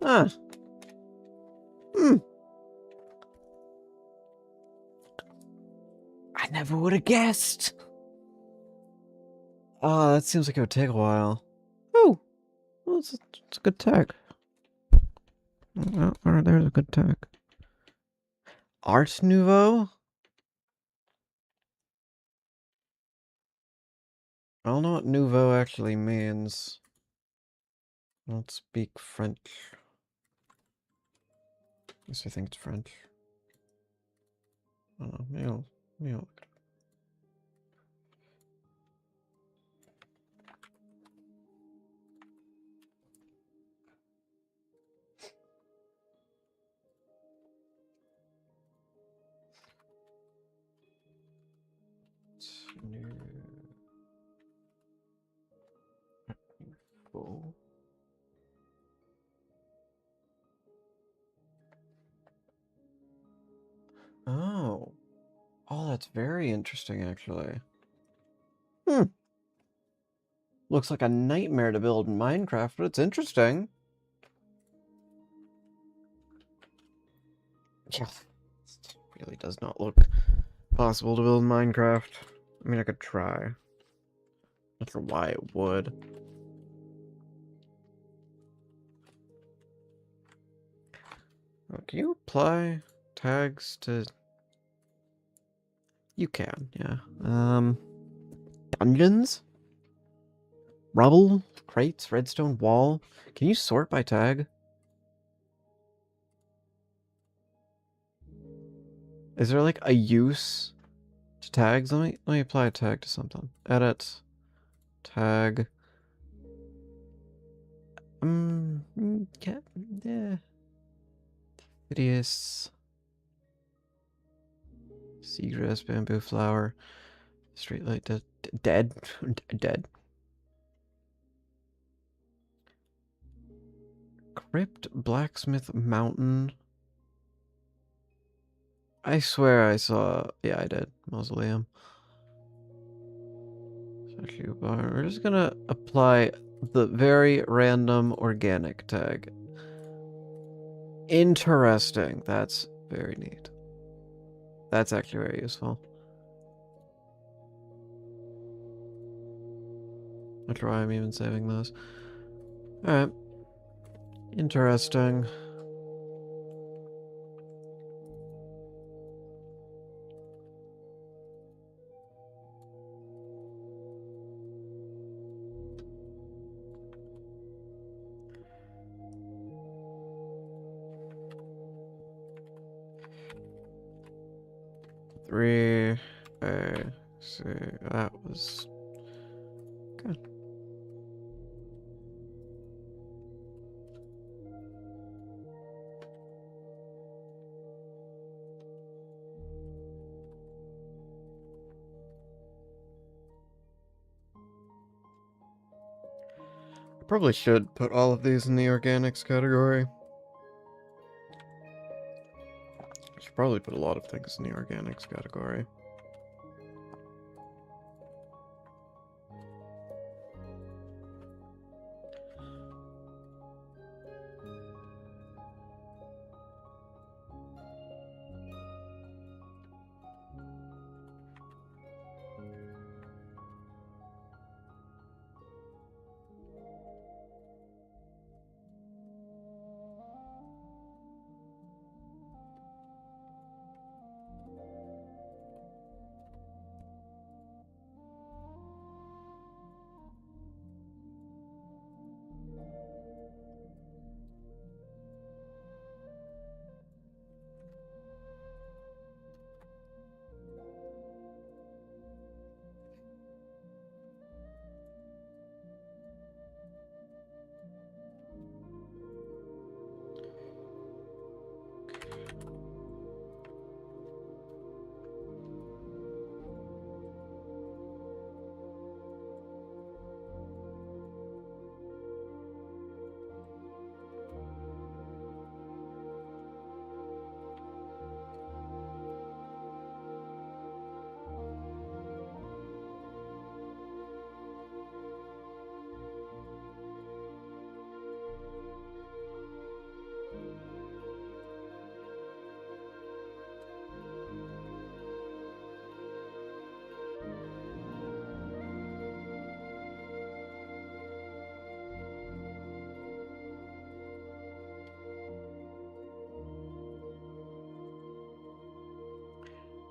Ah. Hmm. I never would have guessed. Oh, that seems like it would take a while. Oh, well, it's a good tag. Well, alright, there's a good tag. Art Nouveau? I don't know what nouveau actually means. I don't speak French. At least I think it's French. I don't know. Maybe I'll look it up. Nouveau. Oh. Oh, that's very interesting, actually. Hmm. Looks like a nightmare to build in Minecraft, but it's interesting. Yeah. It really does not look possible to build in Minecraft. I mean, I could try. Not sure why it would. Oh, can you apply tags to... You can, yeah. Dungeons? Rubble? Crates? Redstone? Wall? Can you sort by tag? Is there like a use to tags? Let me apply a tag to something. Edit. Tag. Yeah. Hideous. Seagrass, bamboo flower. Streetlight dead. Dead. Crypt, blacksmith, mountain. I swear I saw... Yeah, I did. Mausoleum. Statue bar. We're just gonna apply the very random organic tag. Interesting. That's very neat. That's actually very useful. Not sure why I'm even saving those. Alright. Interesting. Three. See, that was good. I probably should put all of these in the organics category. I should probably put a lot of things in the organics category.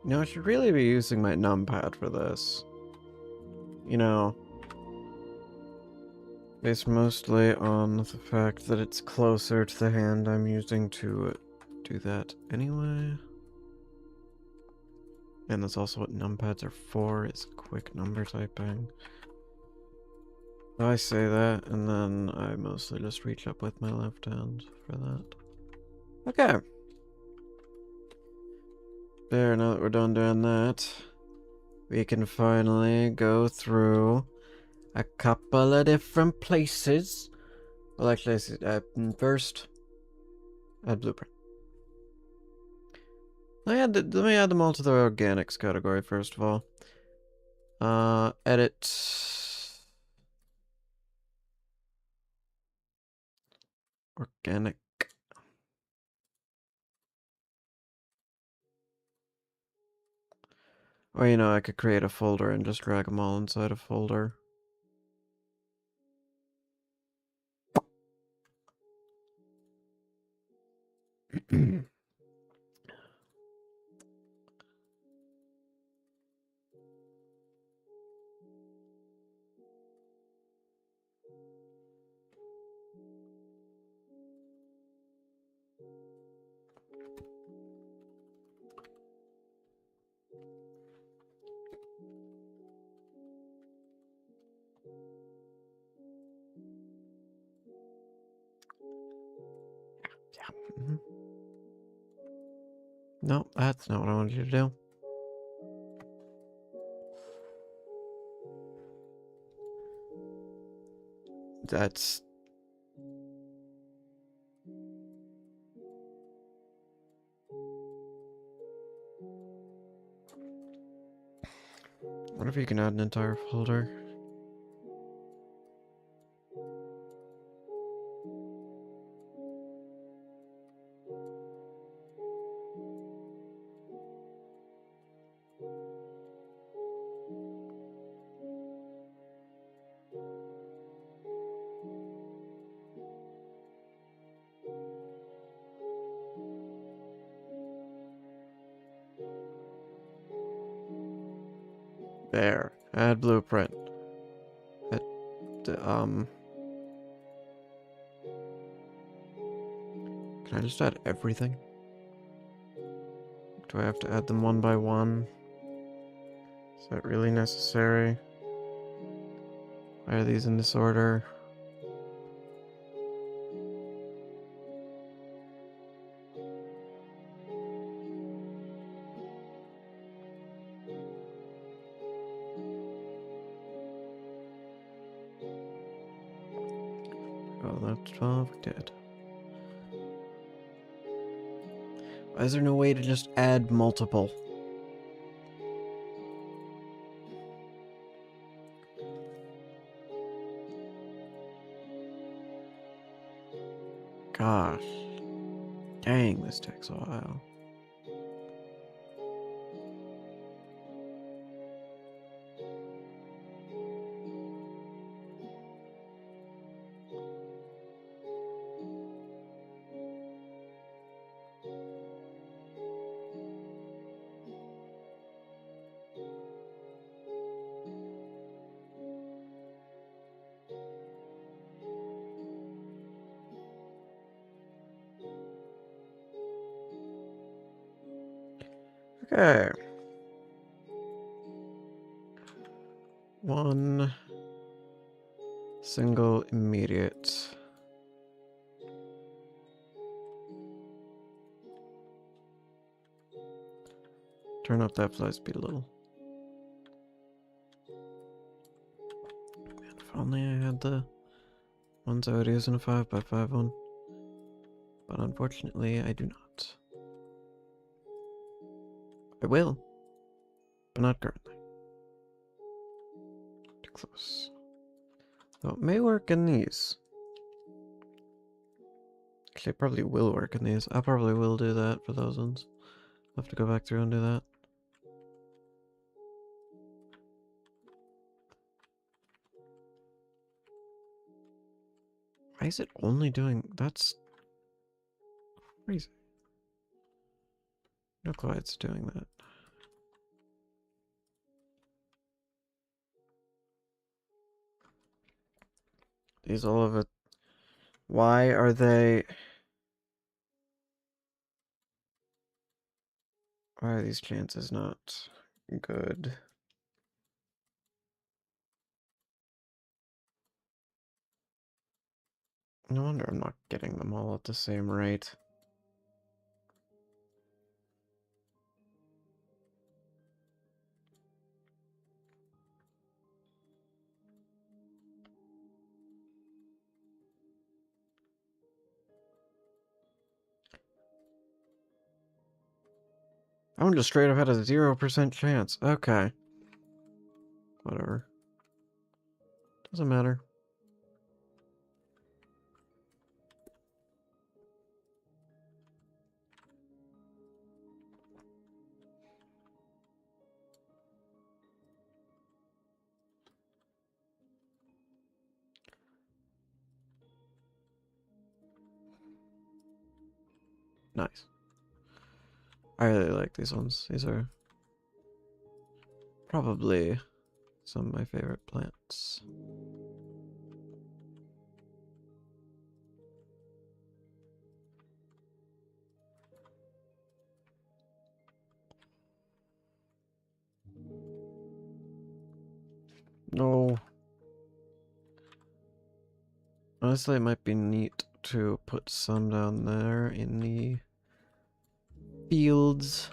You know, I should really be using my numpad for this. You know, based mostly on the fact that it's closer to the hand I'm using to do that anyway. And that's also what numpads are for, is quick number typing. I say that, and then I mostly just reach up with my left hand for that. Okay. There, now that we're done doing that, we can finally go through a couple of different places. Well, actually, first, add blueprint. Let me add them all to the organics category first of all. Edit. Organic. Or, you know, I could create a folder and just drag them all inside a folder. Yeah. No, that's not what I wanted you to do. That's... What if you can add an entire folder? There. Add blueprint. Can I just add everything? Do I have to add them one by one? Is that really necessary? Why are these in this order? Oh, that's 12 dead. Why is there no way to just add multiple? Gosh. Dang, this takes a while. Okay. One single immediate. Turn up that fly speed a little. Man, if only I had the ones I would use in a 5x5 one. But unfortunately, I do not. I will, but not currently. Too close. Though it may work in these. Actually, it probably will work in these. I probably will do that for those ones. I'll have to go back through and do that. Why is it only doing... That's... crazy. No clue why it's doing that. These all of it. Why are they... Why are these chances not good? No wonder I'm not getting them all at the same rate. I'm just straight up had a 0% chance. Okay. Whatever. Doesn't matter. Nice. I really like these ones. These are probably some of my favorite plants. No. Honestly, it might be neat to put some down there in the fields.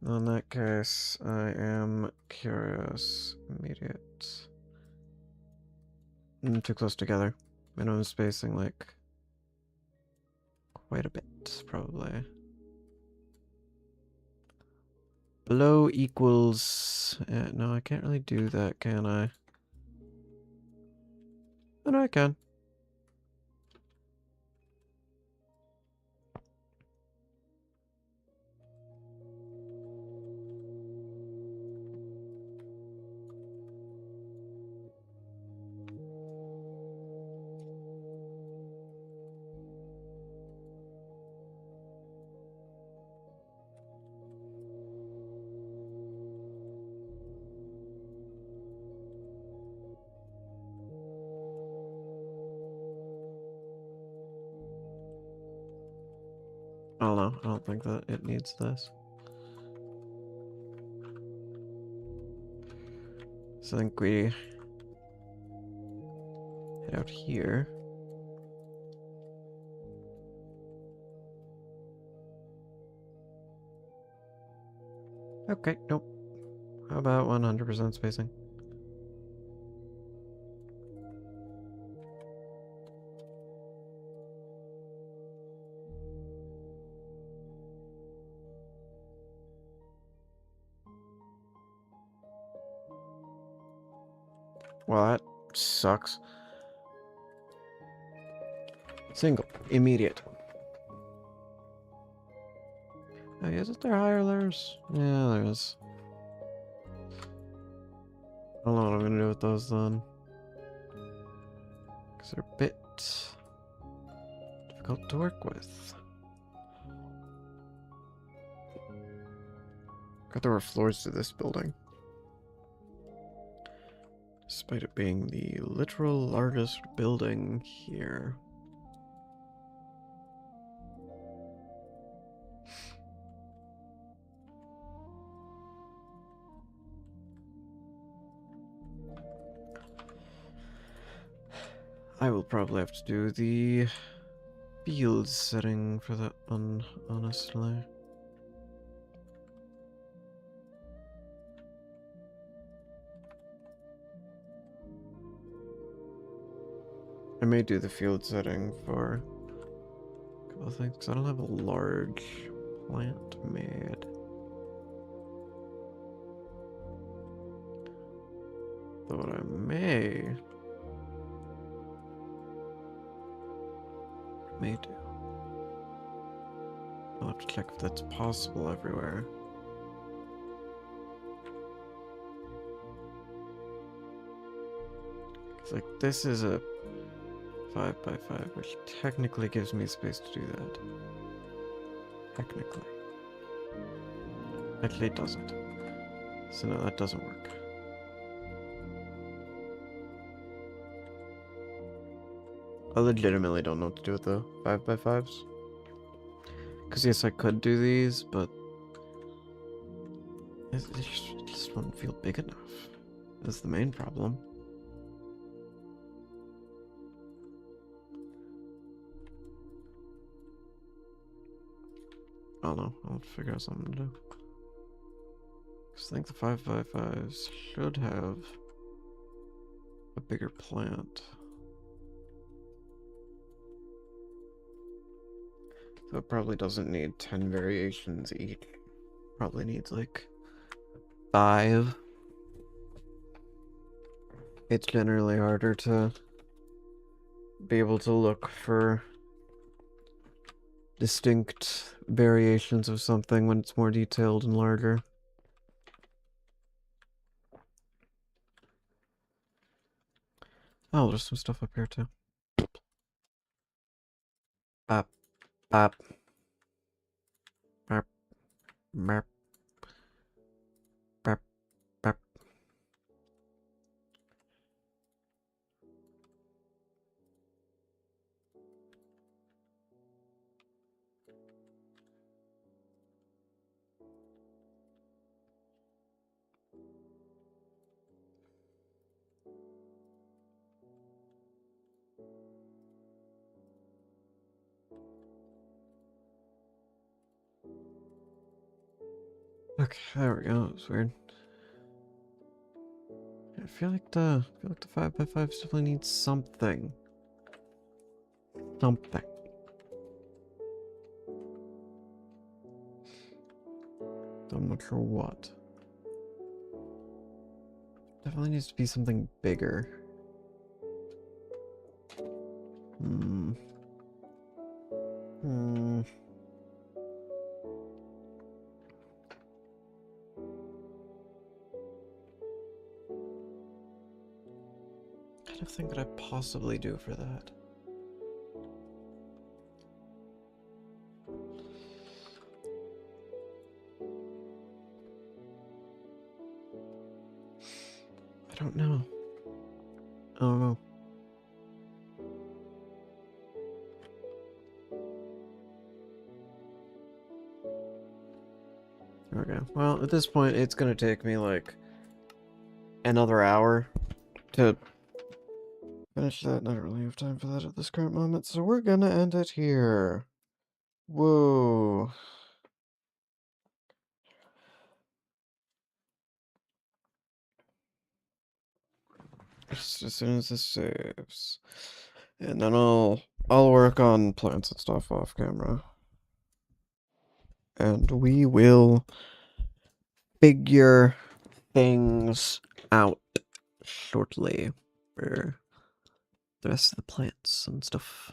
In that case, I am curious. Immediate. Too close together. Minimum spacing, like, quite a bit, probably. Below equals... no, I can't really do that, can I? Oh, no, I can. I don't know. I don't think that it needs this. So I think we head out here. Okay, nope. How about 100% spacing? Well, that sucks. Single. Immediate. Oh, isn't there higher layers? Yeah, there is. I don't know what I'm gonna do with those then. Because they're a bit difficult to work with. Got there were floors to this building. Despite it being the literal largest building here. I will probably have to do the field setting for that one, honestly. I may do the field setting for a couple of things, because I don't have a large plant made. Though what I may do. I'll have to check if that's possible everywhere. Because, like, this is a 5x5, which technically gives me space to do that. Technically. Actually, it doesn't. So no, that doesn't work. I legitimately don't know what to do with the 5x5s. Because yes, I could do these, but it just wouldn't feel big enough. That's the main problem. I don't know. I'll figure out something to do. Because I think the 5x5s should have a bigger plant. So it probably doesn't need 10 variations each. Probably needs like 5. It's generally harder to be able to look for distinct variations of something when it's more detailed and larger. Oh, there's some stuff up here too. Bop, bop. Bop, bop, bop, bop. Okay, there we go. That was weird. I feel like the 5x5 definitely needs something. Something. I'm not sure what. Definitely needs to be something bigger. Hmm. Hmm. What kind of thing could I possibly do for that? I don't know. I don't know. Okay, well, at this point, it's gonna take me, like, another hour to finish that, and I don't really have time for that at this current moment, so we're gonna end it here. Whoa. Just as soon as this saves. And then I'll work on plants and stuff off camera. And we will figure things out shortly for the rest of the plants and stuff.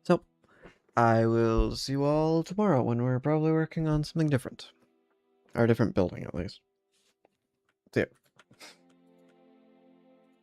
So, I will see you all tomorrow when we're probably working on something different. Or a different building, at least. See ya.